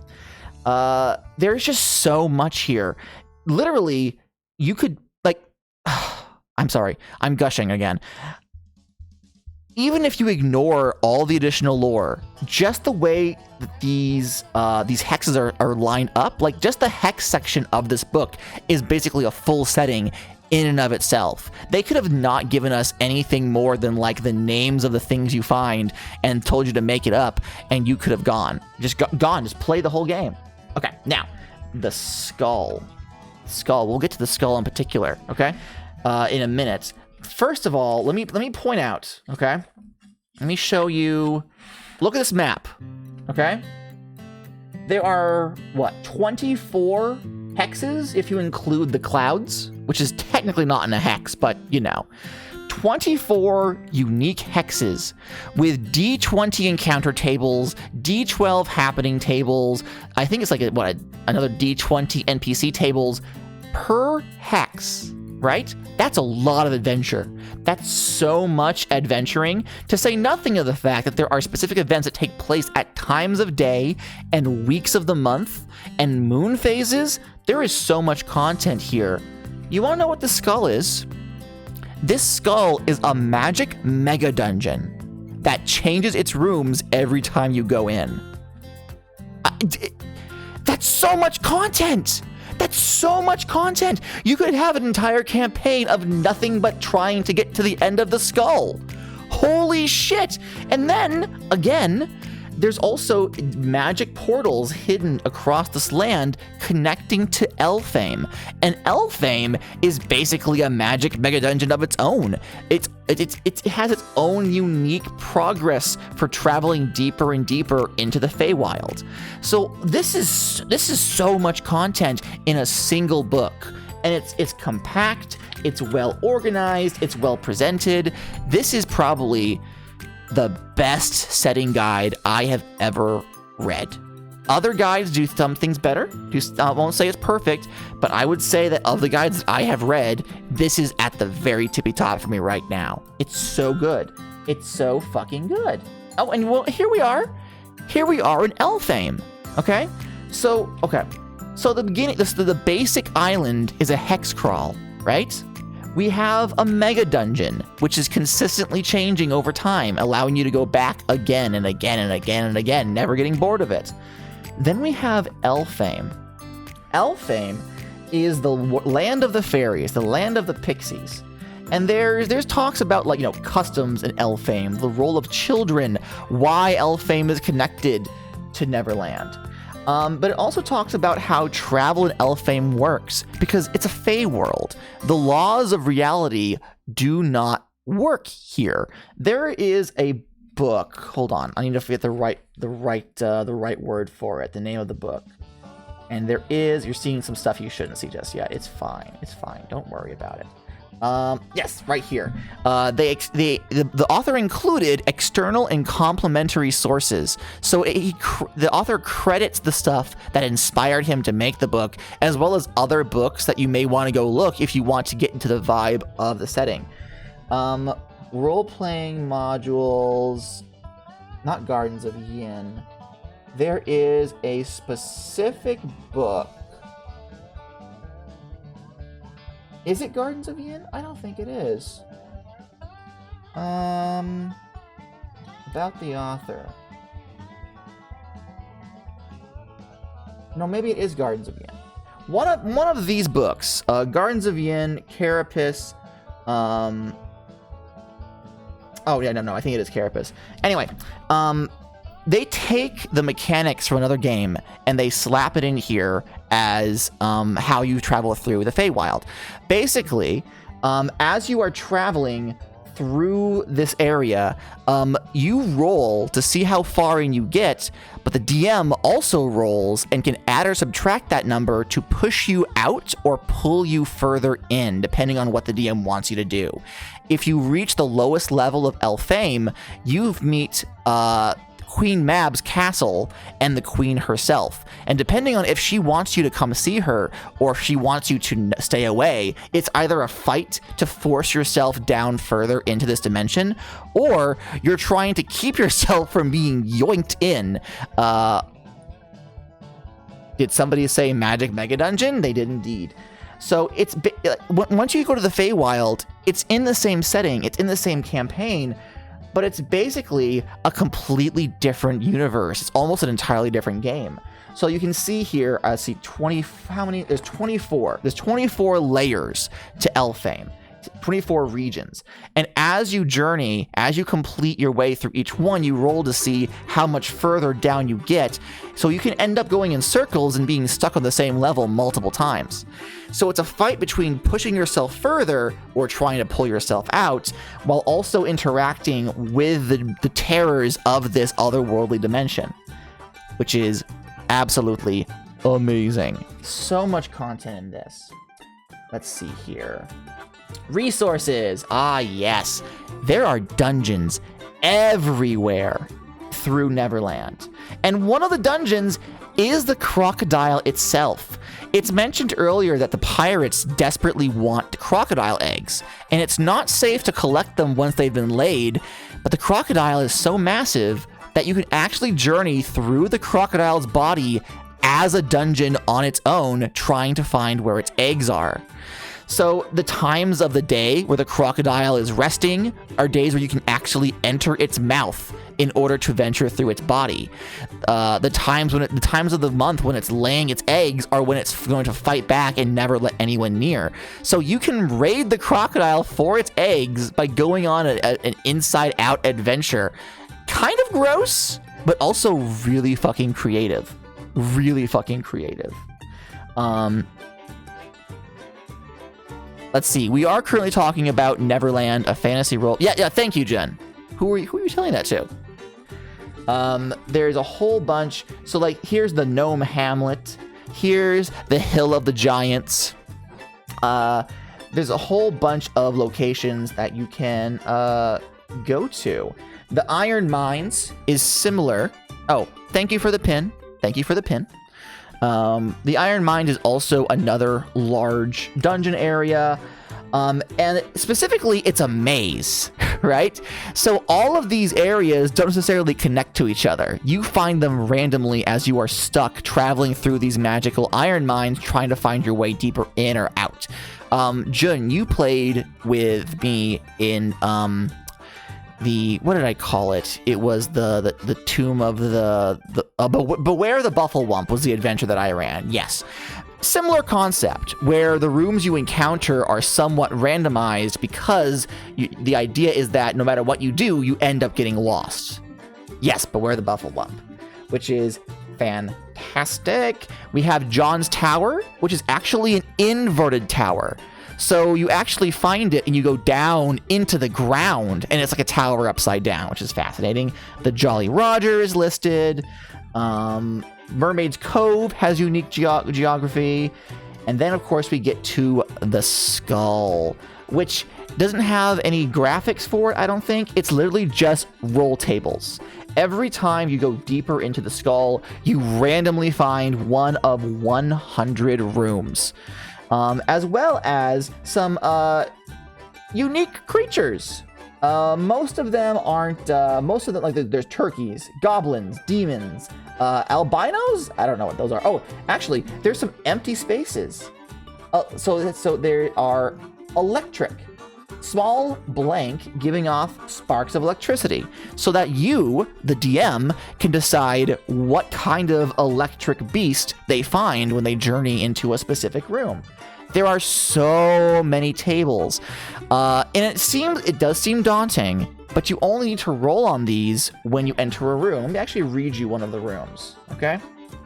There's just so much here. Literally, you could like, I'm sorry, I'm gushing again. Even if you ignore all the additional lore, just the way that these hexes are lined up, like just the hex section of this book is basically a full setting in and of itself. They could have not given us anything more than like the names of the things you find and told you to make it up, and you could have gone. Just play the whole game. Okay, now, the skull. We'll get to the skull in particular, okay? In a minute. First of all, let me point out, okay? Let me show you. Look at this map, okay? There are, what, 24 hexes if you include the clouds, which is technically not in a hex, but, you know. 24 unique hexes with D20 encounter tables, D12 happening tables. I think it's like, another D20 NPC tables per hex. Right? That's a lot of adventure. That's so much adventuring, to say nothing of the fact that there are specific events that take place at times of day and weeks of the month and moon phases. There is so much content here. You want to know what the skull is? This skull is a magic mega dungeon that changes its rooms every time you go in. That's so much content! That's so much content. You could have an entire campaign of nothing but trying to get to the end of the skull. Holy shit. And then, again, there's also magic portals hidden across this land connecting to Elfame. And Elfame is basically a magic mega dungeon of its own. It has its own unique progress for traveling deeper and deeper into the Feywild. So this is so much content in a single book. And it's compact, it's well organized, it's well presented. This is probably the best setting guide I have ever read. Other guides do some things better. I won't say it's perfect, but I would say that of the guides that I have read, this is at the very tippy top for me right now. It's so good. It's so fucking good. Oh, and well, here we are. Here we are in Elfame. Okay? So the beginning, the basic island is a hex crawl, right? We have a mega dungeon, which is consistently changing over time, allowing you to go back again and again and again and again, never getting bored of it. Then we have Elfame. Elfame is the land of the fairies, the land of the pixies. And there's talks about, like, you know, customs in Elfame, the role of children, why Elfame is connected to Neverland. But it also talks about how travel in Elfame works, because it's a Fey world. The laws of reality do not work here. There is a book. Hold on, I need to get the right word for it. The name of the book. And you're seeing some stuff you shouldn't see just yet. It's fine. Don't worry about it. Yes, right here. The author included external and complementary sources. So the author credits the stuff that inspired him to make the book, as well as other books that you may want to go look if you want to get into the vibe of the setting. Role-playing modules, not Gardens of Yin. There is a specific book. Is it Gardens of Yin? I don't think it is. About the author. No, maybe it is Gardens of Yin. One of these books, Gardens of Yin, Carapace. Oh yeah, no, I think it is Carapace. Anyway, they take the mechanics from another game and they slap it in here as how you travel through the Feywild. Basically, as you are traveling through this area, you roll to see how far in you get, but the DM also rolls and can add or subtract that number to push you out or pull you further in, depending on what the DM wants you to do. If you reach the lowest level of Elfame, you meet Queen Mab's castle and the queen herself. And depending on if she wants you to come see her or if she wants you to stay away, it's either a fight to force yourself down further into this dimension, or you're trying to keep yourself from being yoinked in. Did somebody say Magic Mega Dungeon? They did indeed. So it's once you go to the Feywild, it's in the same setting, it's in the same campaign, but it's basically a completely different universe. It's almost an entirely different game. So you can see here, I see 20, how many? There's 24. There's 24 layers to Elfame, 24 regions. And as you journey, as you complete your way through each one, you roll to see how much further down you get. So you can end up going in circles and being stuck on the same level multiple times. So it's a fight between pushing yourself further or trying to pull yourself out, while also interacting with the terrors of this otherworldly dimension, which is absolutely amazing. So much content in this. Let's see here. Resources. Ah, yes. There are dungeons everywhere through Neverland. And one of the dungeons is the crocodile itself. It's mentioned earlier that the pirates desperately want crocodile eggs, and it's not safe to collect them once they've been laid, but the crocodile is so massive that you can actually journey through the crocodile's body as a dungeon on its own, trying to find where its eggs are. So the times of the day where the crocodile is resting are days where you can actually enter its mouth in order to venture through its body. The times of the month when it's laying its eggs are when it's going to fight back and never let anyone near. So you can raid the crocodile for its eggs by going on an inside-out adventure. Kind of gross, but also really fucking creative. Really fucking creative. Let's see. We are currently talking about Neverland, a fantasy role. Yeah. Thank you, Jen. Who are you telling that to? There's a whole bunch. So, like, here's the Gnome Hamlet. Here's the Hill of the Giants. There's a whole bunch of locations that you can go to. The Iron Mines is similar. Oh, thank you for the pin. Thank you for the pin. The Iron Mine is also another large dungeon area, and specifically it's a maze, right? So all of these areas don't necessarily connect to each other. You find them randomly as you are stuck traveling through these magical iron mines trying to find your way deeper in or out. Jun, you played with me in what did I call it? It was the Tomb of Beware the Bufflewump was the adventure that I ran. Yes. Similar concept, where the rooms you encounter are somewhat randomized because the idea is that no matter what you do, you end up getting lost. Yes, Beware the Bufflewump, which is fantastic. We have John's Tower, which is actually an inverted tower. So you actually find it and you go down into the ground and it's like a tower upside down, which is fascinating. The Jolly Roger is listed. Mermaid's Cove has unique geography. And then, of course, we get to the Skull, which doesn't have any graphics for it, I don't think. It's literally just roll tables. Every time you go deeper into the Skull, you randomly find one of 100 rooms. As well as some unique creatures. Most of them, like, there's turkeys, goblins, demons, albinos? I don't know what those are. Oh, actually, there's some empty spaces. So there are electric. Small blank giving off sparks of electricity so that you, the DM, can decide what kind of electric beast they find when they journey into a specific room. There are so many tables, and it does seem daunting, but you only need to roll on these when you enter a room. Let me actually read you one of the rooms, okay?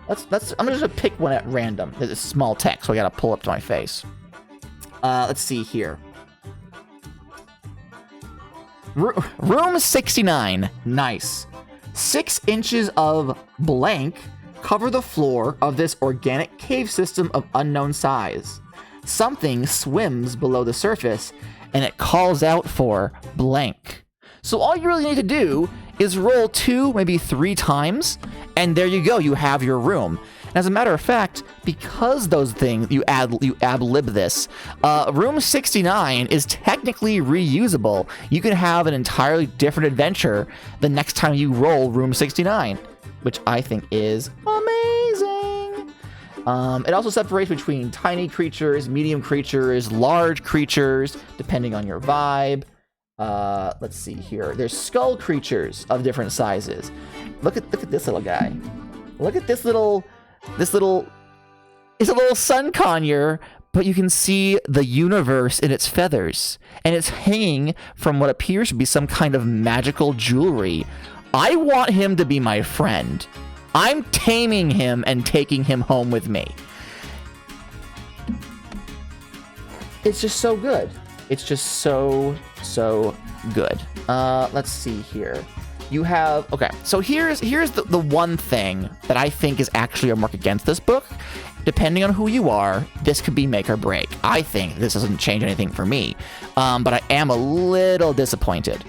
I'm gonna just pick one at random. It's small text, so I gotta pull up to my face. Let's see here. Room 69. Nice. 6 inches of blank cover the floor of this organic cave system of unknown size. Something swims below the surface, and it calls out for blank. So all you really need to do is roll 2, maybe 3 times, and there you go, you have your room. As a matter of fact, because those things, you ad-lib this, room 69 is technically reusable. You can have an entirely different adventure the next time you roll room 69, which I think is amazing. It also separates between tiny creatures, medium creatures, large creatures, depending on your vibe. Let's see here. There's skull creatures of different sizes. Look at this little guy. Look at this little it's a little sun conure, but you can see the universe in its feathers, and it's hanging from what appears to be some kind of magical jewelry. I want him to be my friend. I'm taming him and taking him home with me. It's just so good. It's just so good. Let's see here. You have, okay, so here's the one thing that I think is actually a mark against this book. Depending on who you are, this could be make or break. I think this doesn't change anything for me, but I am a little disappointed.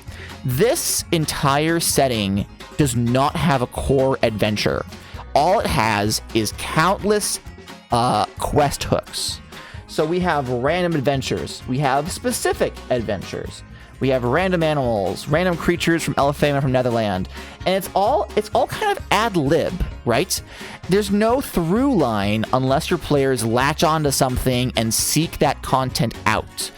This entire setting does not have a core adventure. All it has is countless quest hooks. So we have random adventures. We have specific adventures. We have random animals, random creatures from Elfame and from Neverland, and it's all kind of ad lib, right? There's no through line unless your players latch onto something and seek that content out.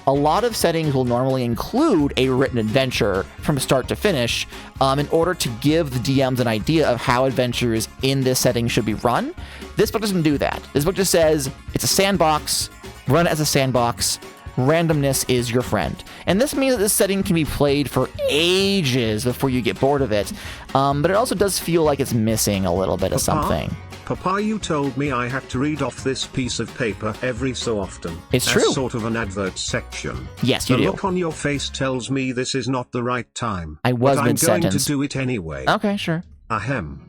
A lot of settings will normally include a written adventure from start to finish in order to give the DMs an idea of how adventures in this setting should be run. This book doesn't do that. This book just says it's a sandbox, run it as a sandbox. Randomness is your friend. And this means that this setting can be played for ages before you get bored of it. But it also does feel like it's missing a little bit of something. Papa, you told me I had to read off this piece of paper every so often. It's true. As sort of an advert section. Yes, you do. The look on your face tells me this is not the right time. I was but mid-sentence. I'm going to do it anyway. Okay, sure. Ahem.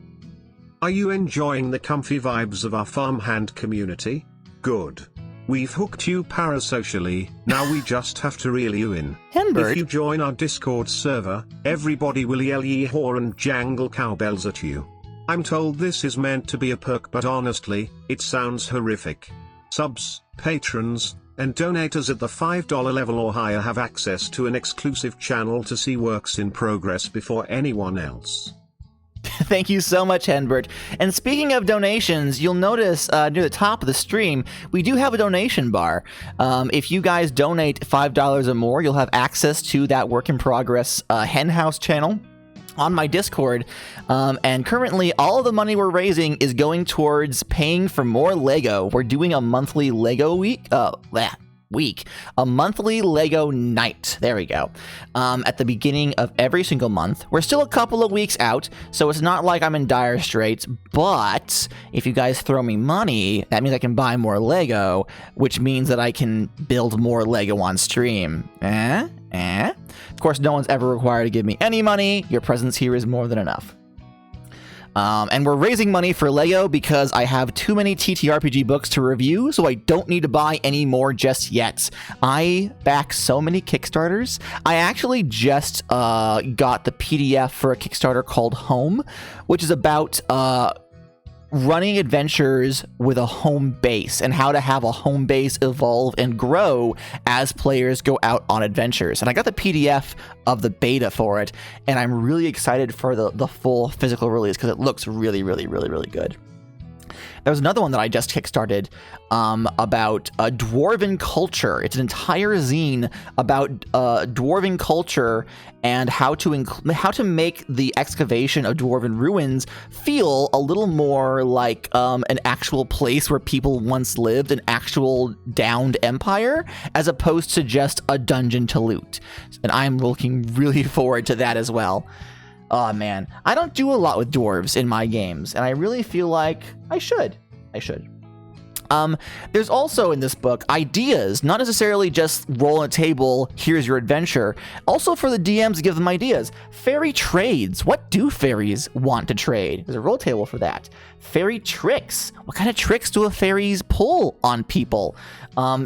Are you enjoying the comfy vibes of our farmhand community? Good. We've hooked you parasocially, now we just have to reel you in. Henbird. If you join our Discord server, everybody will yell yee-haw and jangle cowbells at you. I'm told this is meant to be a perk, but honestly, it sounds horrific. Subs, patrons, and donators at the $5 level or higher have access to an exclusive channel to see works in progress before anyone else. Thank you so much, Henbert. And speaking of donations, you'll notice near the top of the stream, we do have a donation bar. If you guys donate $5 or more, you'll have access to that work in progress Henhouse channel on my Discord. And currently, all of the money we're raising is going towards paying for more Lego. We're doing a monthly Lego week. A monthly Lego night. There we go. At the beginning of every single month. We're still a couple of weeks out, so it's not like I'm in dire straits, but if you guys throw me money, that means I can buy more Lego, which means that I can build more Lego on stream. Of course, no one's ever required to give me any money. Your presence here is more than enough. And we're raising money for Lego because I have too many TTRPG books to review, so I don't need to buy any more just yet. I back so many Kickstarters. I actually just got the PDF for a Kickstarter called Home, which is about running adventures with a home base and how to have a home base evolve and grow as players go out on adventures. And I got the PDF of the beta for it, and I'm really excited for the full physical release because it looks really, really, really, really good. There's another one that I just kickstarted about dwarven culture. It's an entire zine about dwarven culture and how to make the excavation of dwarven ruins feel a little more like an actual place where people once lived, an actual downed empire, as opposed to just a dungeon to loot. And I'm looking really forward to that as well. Oh man, I don't do a lot with dwarves in my games, and I really feel like I should. There's also in this book ideas, not necessarily just roll on a table, here's your adventure. Also for the DMs to give them ideas. Fairy trades. What do fairies want to trade? There's a roll table for that. Fairy tricks. What kind of tricks do fairies pull on people?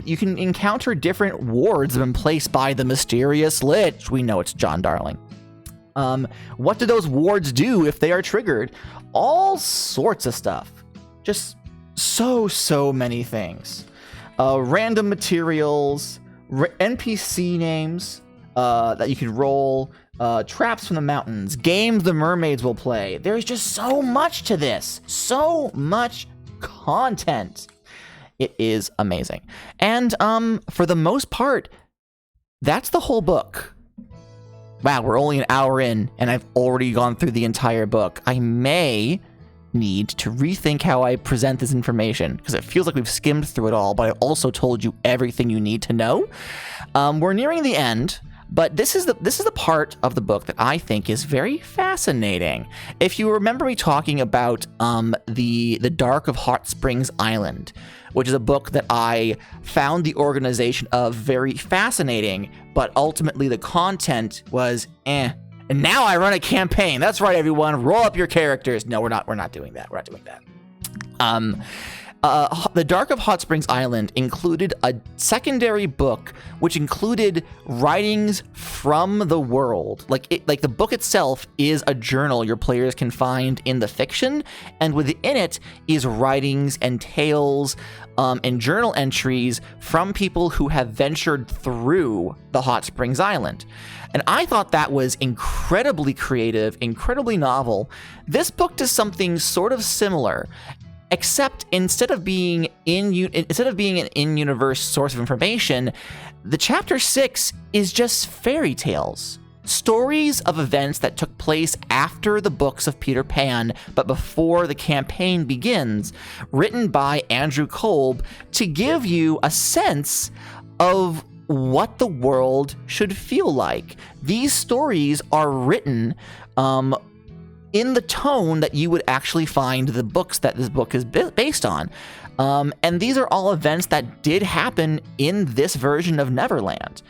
You can encounter different wards that have been placed by the mysterious lich. We know it's John Darling. What do those wards do if they are triggered? All sorts of stuff. Just so many things. Random materials, NPC names that you can roll, traps from the mountains, games the mermaids will play. There's just so much to this. So much content. It is amazing. And for the most part, that's the whole book. Wow, we're only an hour in, and I've already gone through the entire book. I may need to rethink how I present this information, because it feels like we've skimmed through it all, but I also told you everything you need to know. We're nearing the end, but this is the part of the book that I think is very fascinating. If you remember me talking about the Dark of Hot Springs Island, which is a book that I found the organization of very fascinating, but ultimately the content was eh. And now I run a campaign. That's right, everyone. Roll up your characters. No, we're not doing that. We're not doing that. The Dark of Hot Springs Island included a secondary book, which included writings from the world. Like the book itself is a journal your players can find in the fiction, and within it is writings and tales and journal entries from people who have ventured through the Hot Springs Island. And I thought that was incredibly creative, incredibly novel. This book does something sort of similar, except instead of being an in-universe source of information, the chapter 6 is just fairy tales. Stories of events that took place after the books of Peter Pan, but before the campaign begins, written by Andrew Kolb to give you a sense of what the world should feel like. These stories are written in the tone that you would actually find the books that this book is based on. And these are all events that did happen in this version of Neverland.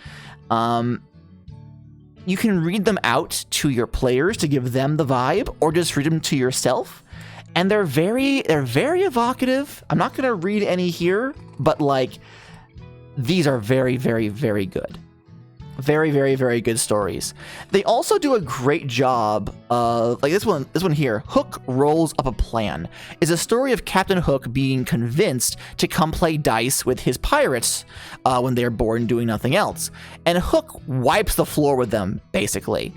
You can read them out to your players to give them the vibe, or just read them to yourself. And they're very evocative. I'm not going to read any here, but like, these are very good. Very good stories. They also do a great job of, like this one here, Hook Rolls Up a Plan, is a story of Captain Hook being convinced to come play dice with his pirates when they're bored and doing nothing else. And Hook wipes the floor with them, basically.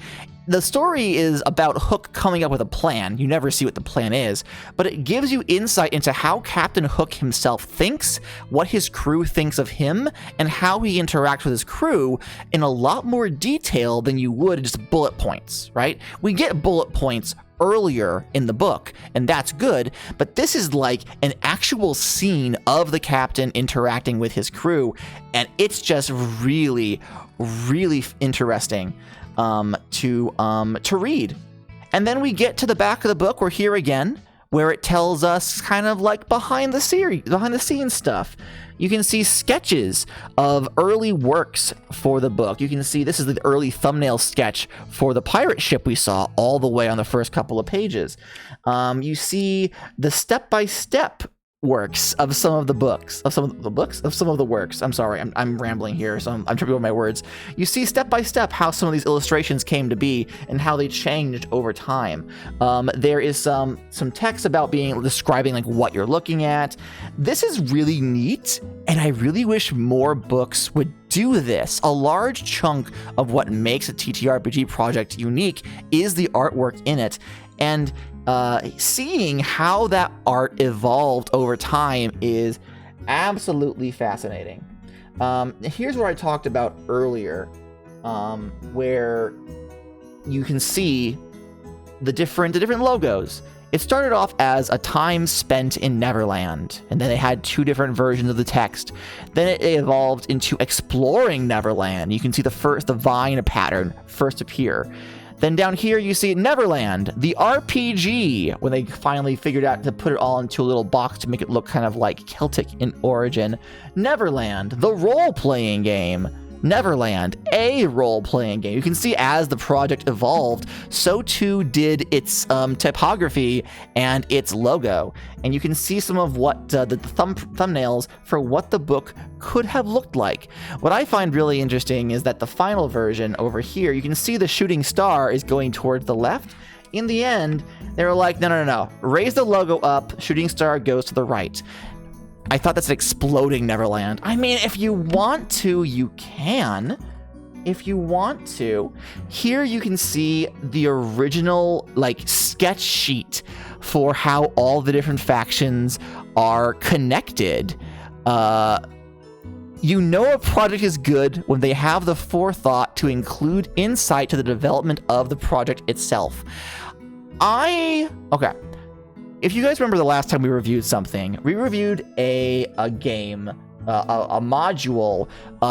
The story is about Hook coming up with a plan. You never see what the plan is, but it gives you insight into how Captain Hook himself thinks, what his crew thinks of him, and how he interacts with his crew in a lot more detail than you would just bullet points, right? We get bullet points earlier in the book, and that's good, but this is like an actual scene of the captain interacting with his crew, and it's just really interesting to read. And then we get to the back of the book. We're here again, where it tells us kind of like behind the scenes stuff. You can see sketches of early works for the book. You can see this is the early thumbnail sketch for the pirate ship we saw all the way on the first couple of pages. You see the step-by-step works of some of the works. I'm sorry, I'm rambling here, so I'm tripping over my words. You see step by step how some of these illustrations came to be and how they changed over time. There is some text about describing like what you're looking at. This is really neat, and I really wish more books would do this. A large chunk of what makes a TTRPG project unique is the artwork in it, and seeing how that art evolved over time is absolutely fascinating. Here's what I talked about earlier, where you can see the different logos. It started off as a time spent in Neverland, and then it had two different versions of the text. Then it evolved into exploring Neverland. You can see the vine pattern first appear. Then down here you see Neverland, the RPG, when they finally figured out to put it all into a little box to make it look kind of like Celtic in origin. Neverland, the role-playing game. Neverland, a role-playing game. You can see as the project evolved, so too did its typography and its logo. And you can see some of what the thumbnails for what the book could have looked like. What I find really interesting is that the final version over here, you can see the shooting star is going towards the left. In the end, they were like, no. Raise the logo up, shooting star goes to the right. I thought that's an exploding Neverland. I mean, if you want to, you can. If you want to. Here you can see the original, sketch sheet for how all the different factions are connected. You know a project is good when they have the forethought to include insight to the development of the project itself. Okay. If you guys remember the last time we reviewed something, we reviewed a game, a module,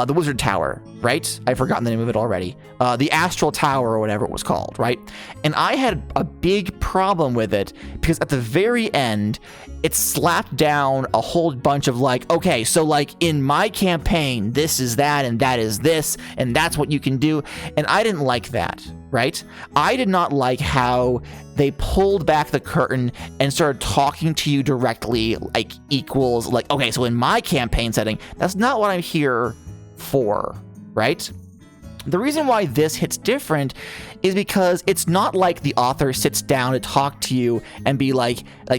the Wizard Tower, right? I've forgotten the name of it already. The Astral Tower or whatever it was called, right? And I had a big problem with it because at the very end, it slapped down a whole bunch of okay, so in my campaign, this is that and that is this, and that's what you can do. And I didn't like that, right? I did not like how they pulled back the curtain and started talking to you directly like equals, okay, so in my campaign setting, that's not what I'm here for, right? The reason why this hits different is because it's not like the author sits down to talk to you and be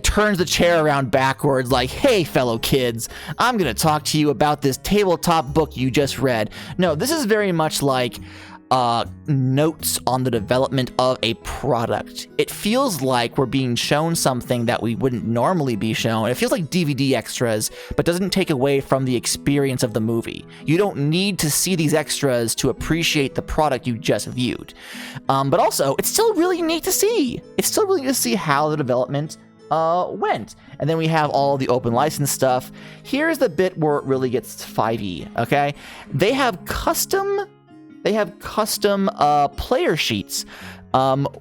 turns the chair around backwards hey, fellow kids, I'm going to talk to you about this tabletop book you just read. No, this is very much notes on the development of a product. It feels like we're being shown something that we wouldn't normally be shown. It feels like DVD extras, but doesn't take away from the experience of the movie. You don't need to see these extras to appreciate the product you just viewed. But also, it's still really neat to see. It's still really neat to see how the development went. And then we have all the open license stuff. Here's the bit where it really gets 5e, okay? They have custom player sheets,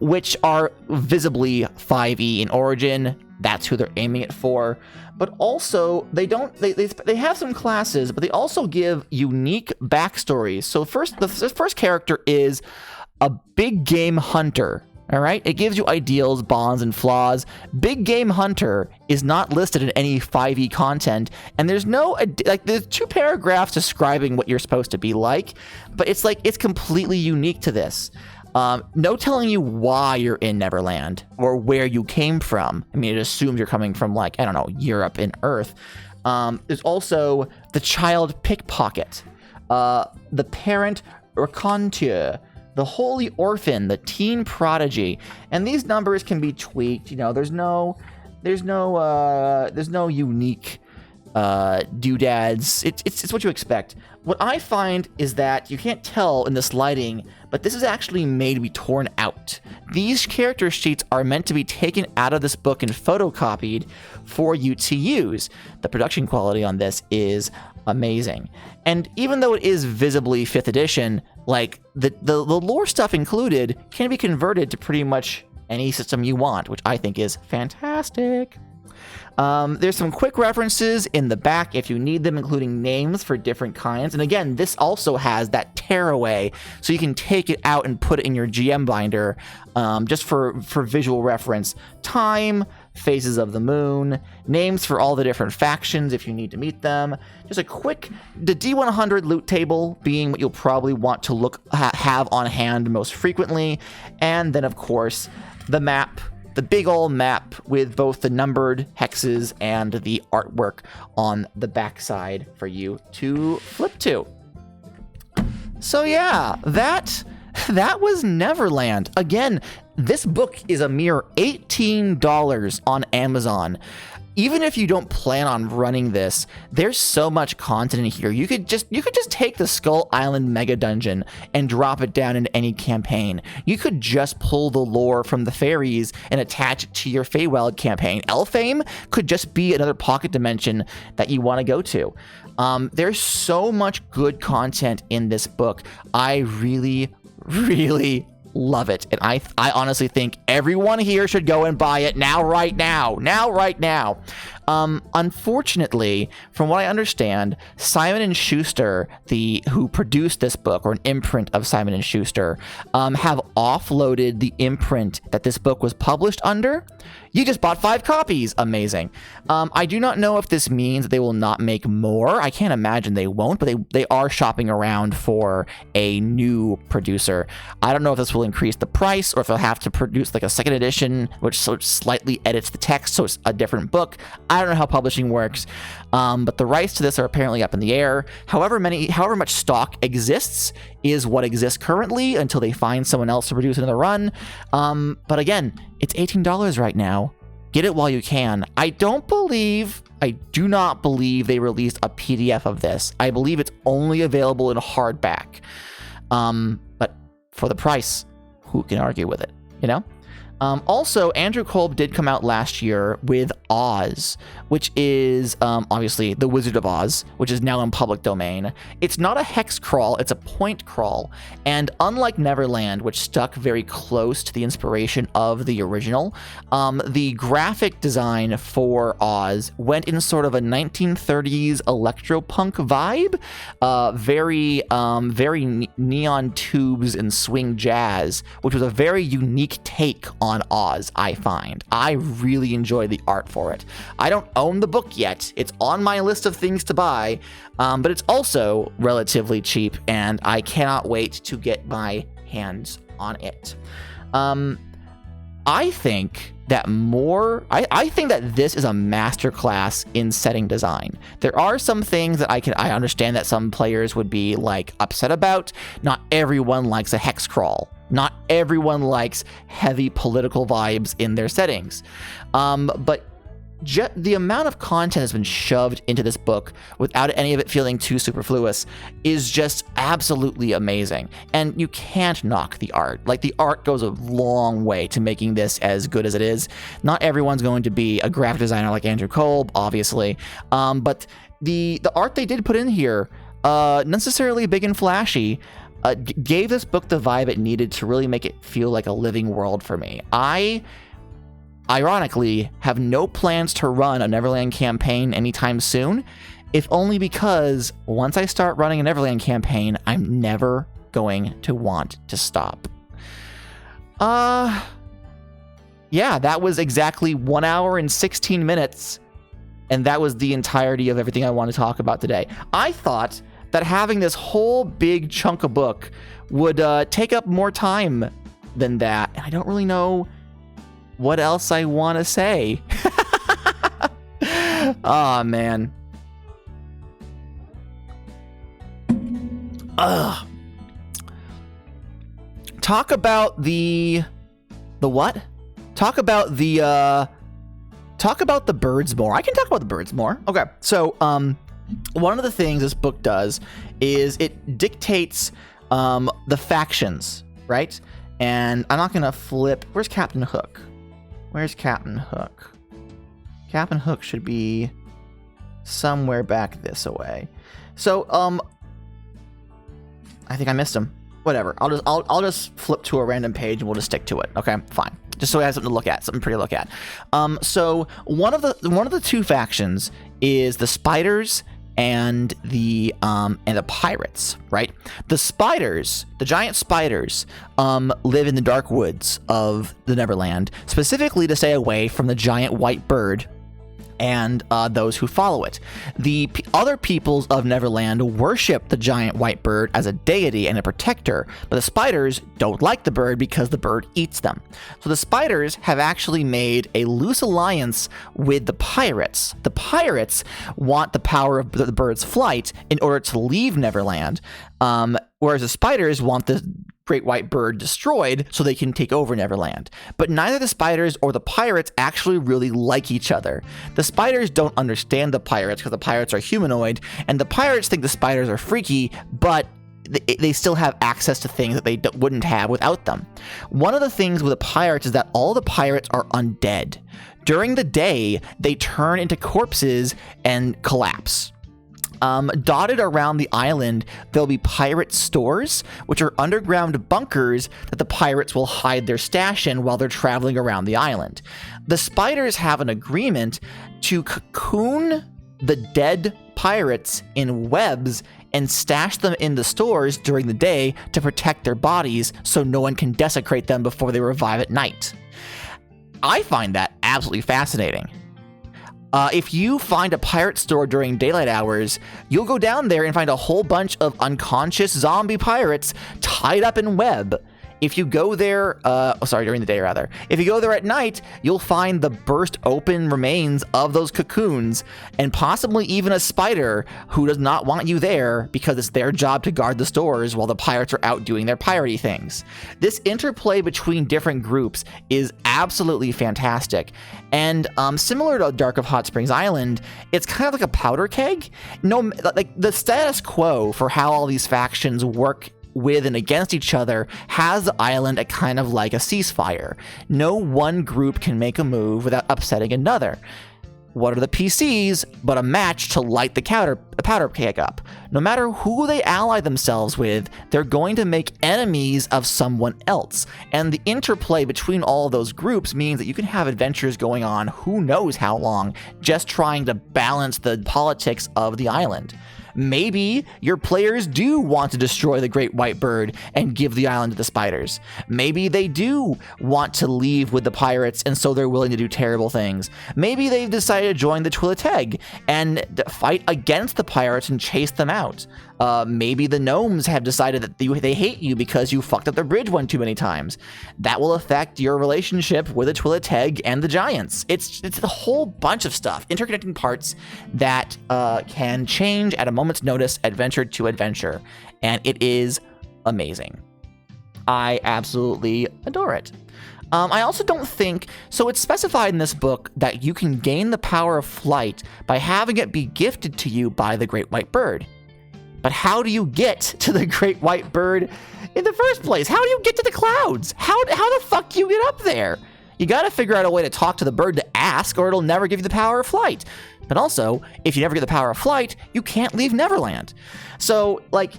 which are visibly 5e in origin. That's who they're aiming it for. But also, they have some classes, but they also give unique backstories. So the first character is a big game hunter. All right, it gives you ideals, bonds, and flaws. Big Game Hunter is not listed in any 5e content, and there's there's 2 paragraphs describing what you're supposed to be like, but it's completely unique to this. No telling you why you're in Neverland or where you came from. I mean, it assumes you're coming from I don't know, Europe and Earth. There's also the child pickpocket, the parent raconteur, the holy orphan, the teen prodigy, and these numbers can be tweaked. You know, there's no unique doodads. It's what you expect. What I find is that you can't tell in this lighting, but this is actually made to be torn out. These character sheets are meant to be taken out of this book and photocopied for you to use. The production quality on this is amazing. And even though it is visibly 5th edition, the lore stuff included can be converted to pretty much any system you want, which I think is fantastic. There's some quick references in the back if you need them, including names for different kinds. And again, this also has that tearaway, so you can take it out and put it in your GM binder, just for visual reference. Time, phases of the moon, names for all the different factions if you need to meet them. Just a quick, the D100 loot table being what you'll probably want to have on hand most frequently. And then, of course, the map. The big old map with both the numbered hexes and the artwork on the backside for you to flip to. So yeah, that was Neverland. Again, this book is a mere $18 on Amazon. Even if you don't plan on running this, there's so much content in here. You could just take the Skull Island Mega Dungeon and drop it down into any campaign. You could just pull the lore from the fairies and attach it to your Feywild campaign. Elfame could just be another pocket dimension that you want to go to. There's so much good content in this book. I really, really love it. And I honestly think everyone here should go and buy it right now. Unfortunately, from what I understand, Simon & Schuster, who produced this book, or an imprint of Simon & Schuster, have offloaded the imprint that this book was published under. You just bought 5 copies. Amazing. I do not know if this means that they will not make more. I can't imagine they won't, but they are shopping around for a new producer. I don't know if this will increase the price or if they'll have to produce like a second edition, which slightly edits the text, so it's a different book. I don't know how publishing works, but the rights to this are apparently up in the air. However much stock exists is what exists currently until they find someone else to produce another run. But again, it's $18 right now. Get it while you can. I do not believe they released a PDF of this. I believe it's only available in hardback. But for the price, who can argue with it, you know? Also, Andrew Kolb did come out last year with Oz, which is obviously The Wizard of Oz, which is now in public domain. It's not a hex crawl, it's a point crawl. And unlike Neverland, which stuck very close to the inspiration of the original, the graphic design for Oz went in sort of a 1930s electropunk vibe, very neon tubes and swing jazz, which was a very unique take on Oz, I find. I really enjoy the art for it. I don't own the book yet. It's on my list of things to buy, but it's also relatively cheap, and I cannot wait to get my hands on it. I think that this is a masterclass in setting design. There are some things that I understand that some players would be like upset about. Not everyone likes a hex crawl. Not everyone likes heavy political vibes in their settings. But the amount of content has been shoved into this book without any of it feeling too superfluous is just absolutely amazing. And you can't knock the art. Like, the art goes a long way to making this as good as it is. Not everyone's going to be a graphic designer like Andrew Kolb, obviously. But the art they did put in here, necessarily big and flashy, gave this book the vibe it needed to really make it feel like a living world for me. I, ironically, have no plans to run a Neverland campaign anytime soon, if only because once I start running a Neverland campaign, I'm never going to want to stop. Yeah, that was exactly 1 hour and 16 minutes, and that was the entirety of everything I want to talk about today. I thought that having this whole big chunk of book would take up more time than that. And I don't really know what else I want to say. Oh, man. Ugh. Talk about the what? Talk about the birds more. I can talk about the birds more. Okay. So, one of the things this book does is it dictates the factions, right? And I'm not going to flip. Where's Captain Hook? Where's Captain Hook? Captain Hook should be somewhere back this way. So, I think I missed him. Whatever. I'll just flip to a random page and we'll just stick to it. Okay, fine. Just so we have something to look at, something pretty to look at. So one of the two factions is the spiders and the pirates, right? The spiders, the giant spiders, live in the dark woods of the Neverland, specifically to stay away from the giant white bird and those who follow it. The other peoples of Neverland worship the giant white bird as a deity and a protector, but the spiders don't like the bird because the bird eats them. So the spiders have actually made a loose alliance with the pirates. The pirates want the power of the bird's flight in order to leave Neverland, whereas the spiders want the great white bird destroyed so they can take over Neverland. But neither the spiders or the pirates actually really like each other. The spiders don't understand the pirates because the pirates are humanoid, and the pirates think the spiders are freaky, but they still have access to things that they wouldn't have without them. One of the things with the pirates is that all the pirates are undead. During the day, they turn into corpses and collapse. Dotted around the island, there'll be pirate stores, which are underground bunkers that the pirates will hide their stash in while they're traveling around the island. The spiders have an agreement to cocoon the dead pirates in webs and stash them in the stores during the day to protect their bodies so no one can desecrate them before they revive at night. I find that absolutely fascinating. If you find a pirate store during daylight hours, you'll go down there and find a whole bunch of unconscious zombie pirates tied up in web. If you go there, during the day rather. If you go there at night, you'll find the burst open remains of those cocoons and possibly even a spider who does not want you there because it's their job to guard the stores while the pirates are out doing their piratey things. This interplay between different groups is absolutely fantastic. And similar to Dark of Hot Springs Island, it's kind of like a powder keg. Like the status quo for how all these factions work with and against each other has the island at kind of like a ceasefire. No one group can make a move without upsetting another. What are the PCs but a match to light the powder keg up? No matter who they ally themselves with, they're going to make enemies of someone else. And the interplay between all of those groups means that you can have adventures going on who knows how long, just trying to balance the politics of the island. Maybe your players do want to destroy the great white bird and give the island to the spiders. Maybe they do want to leave with the pirates and so they're willing to do terrible things. Maybe they've decided to join the Twilateg and fight against the pirates and chase them out. Maybe the gnomes have decided that they hate you because you fucked up the bridge one too many times. That will affect your relationship with the Twilateg and the giants. It's a whole bunch of stuff, interconnecting parts that can change at a moment's notice, adventure to adventure, and it is amazing. I absolutely adore it. I also don't think, so it's specified in this book that you can gain the power of flight by having it be gifted to you by the great white bird. But how do you get to the great white bird in the first place? How do you get to the clouds? How the fuck do you get up there? You gotta figure out a way to talk to the bird to ask, or it'll never give you the power of flight. But also, if you never get the power of flight, you can't leave Neverland. So, like,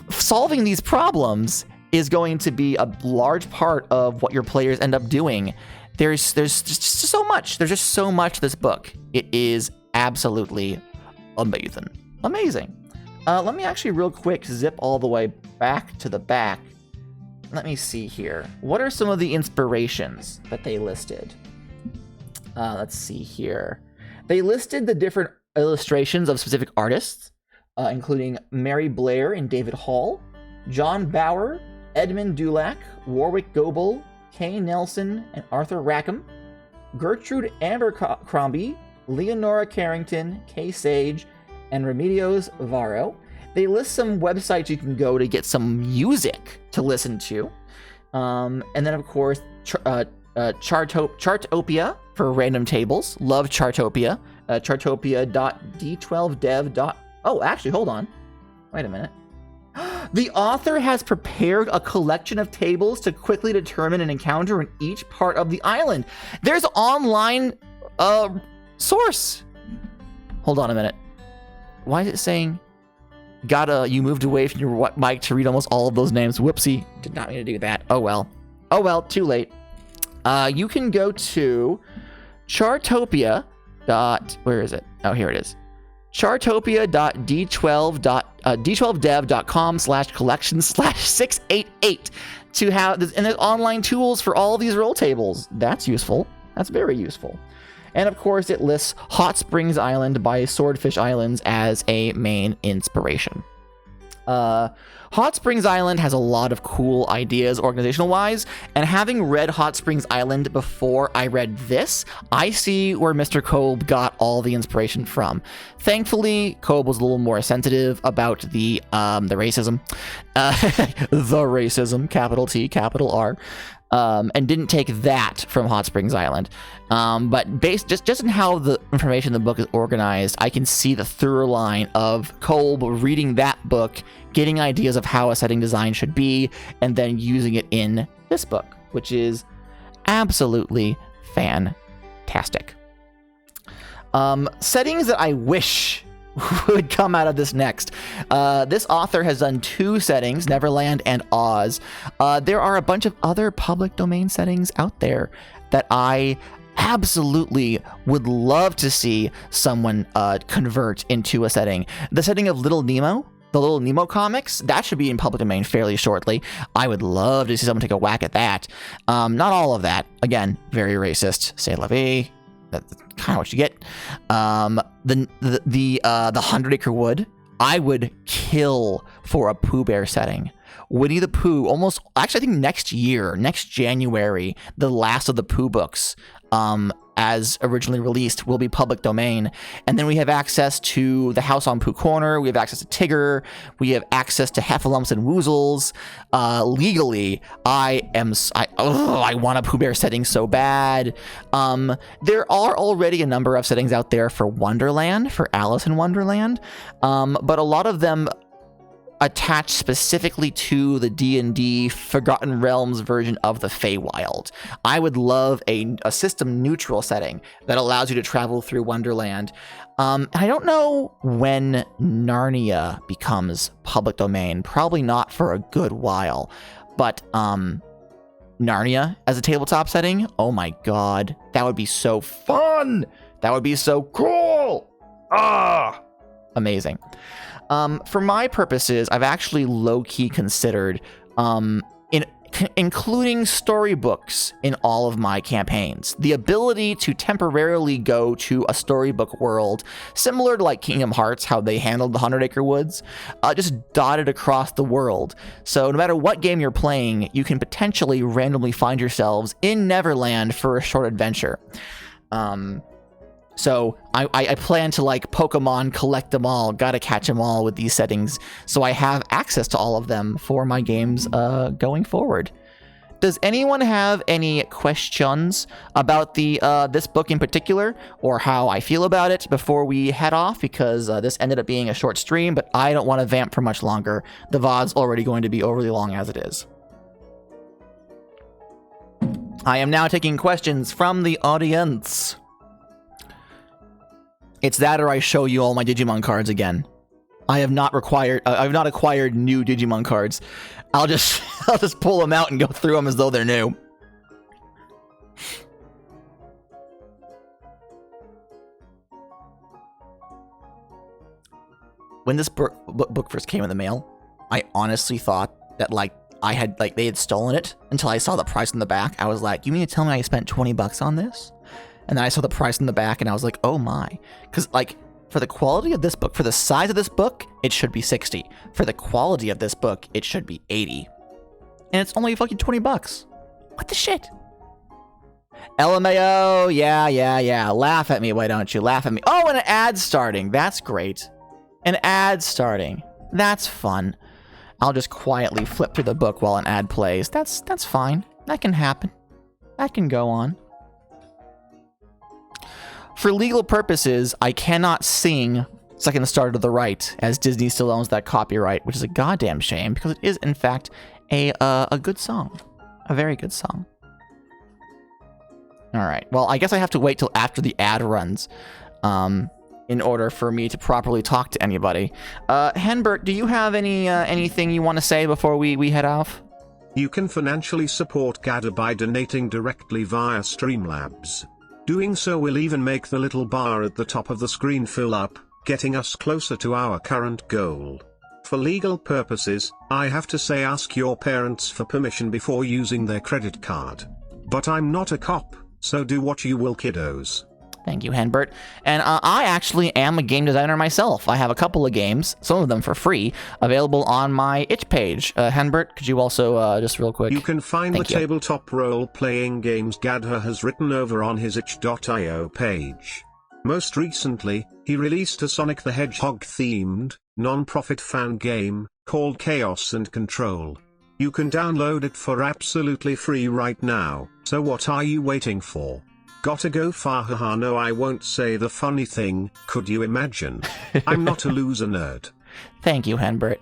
solving these problems is going to be a large part of what your players end up doing. There's just so much. There's just so much to this book. It is absolutely amazing. Let me actually real quick zip all the way back to the back. Let me see here. What are some of the inspirations that they listed? Let's see here. They listed the different illustrations of specific artists, including Mary Blair and David Hall, John Bauer, Edmund Dulac, Warwick Goebel, Kay Nelson, and Arthur Rackham, Gertrude Abercrombie, Leonora Carrington, Kay Sage, and Remedios Varro. They list some websites you can go to get some music to listen to. And then, of course, Chartopia for random tables. Love Chartopia. Chartopia.d12dev. Oh, actually, hold on. Wait a minute. The author has prepared a collection of tables to quickly determine an encounter in each part of the island. There's online source. Hold on a minute. Why is it saying you moved away from your mic to read almost all of those names? Whoopsie. Did not mean to do that. Oh well, too late. You can go to Chartopia. Where is it? Oh, here it is. Chartopia.d12dev.com/collection/688 to have this, and there's online tools for all these roll tables. That's useful. That's very useful. And of course, it lists Hot Springs Island by Swordfish Islands as a main inspiration. Hot Springs Island has a lot of cool ideas organizational-wise, and having read Hot Springs Island before I read this, I see where Mr. Kolb got all the inspiration from. Thankfully, Kolb was a little more sensitive about the racism. The racism, capital T, capital R. And didn't take that from Hot Springs Island. But based just in how the information in the book is organized, I can see the through line of Kolb reading that book, getting ideas of how a setting design should be, and then using it in this book, which is absolutely fantastic. Settings that I wish would come out of this next. This author has done 2 settings, Neverland and Oz. There are a bunch of other public domain settings out there that I absolutely would love to see someone convert into a setting. The setting of Little Nemo, the Little Nemo comics, that should be in public domain fairly shortly. I would love to see someone take a whack at that. Not all of that. Again, very racist. C'est la vie. That's kind of what you get. The 100 Acre Wood, I would kill for a Pooh Bear setting. Winnie the Pooh, actually, I think next year, next January, the last of the Pooh books, as originally released, will be public domain. And then we have access to the House on Pooh Corner. We have access to Tigger. We have access to Heffalumps and Woozles. Legally, I want a Pooh Bear setting so bad. There are already a number of settings out there for Wonderland, for Alice in Wonderland. But a lot of them attached specifically to the D&D Forgotten Realms version of the Feywild. I would love a system neutral setting that allows you to travel through Wonderland. And I don't know when Narnia becomes public domain. Probably not for a good while. But Narnia as a tabletop setting, oh my god, that would be so fun! That would be so cool! Amazing. For my purposes, I've actually low-key considered including storybooks in all of my campaigns. The ability to temporarily go to a storybook world, similar to like Kingdom Hearts, how they handled the 100 Acre Woods, just dotted across the world. So no matter what game you're playing, you can potentially randomly find yourselves in Neverland for a short adventure. So I plan to like Pokemon collect them all, gotta catch them all with these settings, so I have access to all of them for my games going forward. Does anyone have any questions about this book in particular, or how I feel about it before we head off? Because this ended up being a short stream, but I don't want to vamp for much longer. The VOD's already going to be overly long as it is. I am now taking questions from the audience. It's that, or I show you all my Digimon cards again. I have not acquired new Digimon cards. I'll just pull them out and go through them as though they're new. When this book first came in the mail, I honestly thought that they had stolen it until I saw the price on the back. I was like, you mean to tell me I spent $20 on this? And then I saw the price in the back, and I was like, oh my. Because, for the quality of this book, for the size of this book, it should be $60. For the quality of this book, it should be $80. And it's only fucking $20. What the shit? LMAO, yeah. Laugh at me, why don't you? Laugh at me. Oh, and an ad starting. That's great. An ad starting. That's fun. I'll just quietly flip through the book while an ad plays. That's fine. That can happen. That can go on. For legal purposes, I cannot sing Second Star to the Right, as Disney still owns that copyright, which is a goddamn shame, because it is, in fact, a good song. A very good song. Alright, well, I guess I have to wait till after the ad runs, in order for me to properly talk to anybody. Henbert, do you have anything you want to say before we head off? You can financially support GADA by donating directly via Streamlabs. Doing so will even make the little bar at the top of the screen fill up, getting us closer to our current goal. For legal purposes, I have to say ask your parents for permission before using their credit card. But I'm not a cop, so do what you will, kiddos. Thank you, Henbert. And I actually am a game designer myself. I have a couple of games, some of them for free, available on my itch page. Henbert, could you also, just real quick... You can find tabletop role-playing games Gadha has written over on his itch.io page. Most recently, he released a Sonic the Hedgehog-themed, non-profit fan game, called Chaos and Control. You can download it for absolutely free right now, so what are you waiting for? Gotta go far, haha. No, I won't say the funny thing, could you imagine? I'm not a loser nerd. Thank you, Henbert.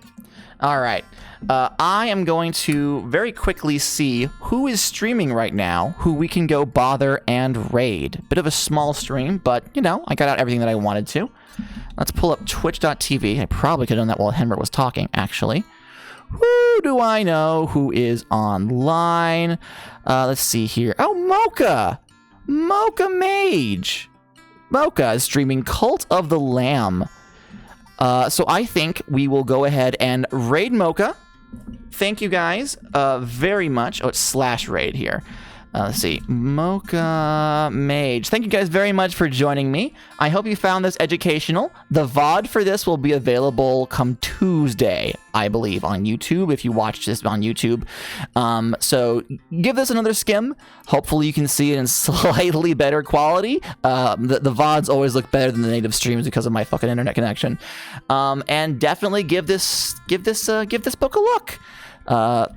All right. I am going to very quickly see who is streaming right now, who we can go bother and raid. Bit of a small stream, but, you know, I got out everything that I wanted to. Let's pull up twitch.tv. I probably could have done that while Henbert was talking, actually. Who do I know who is online? Let's see here. Oh, Mocha! Mocha Mage! Mocha is streaming Cult of the Lamb. So I think we will go ahead and raid Mocha. Thank you guys very much. Oh, it's /raid here. Let's see. Mocha Mage. Thank you guys very much for joining me. I hope you found this educational. The VOD for this will be available come Tuesday, I believe, on YouTube, if you watch this on YouTube. So give this another skim. Hopefully you can see it in slightly better quality. The VODs always look better than the native streams because of my fucking internet connection. And definitely give this book a look.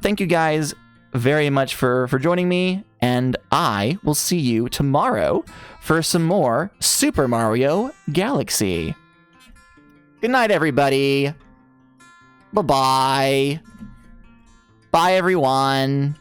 Thank you guys very much for joining me, and I will see you tomorrow for some more Super Mario Galaxy. Good night, everybody. Bye-bye. Bye, everyone.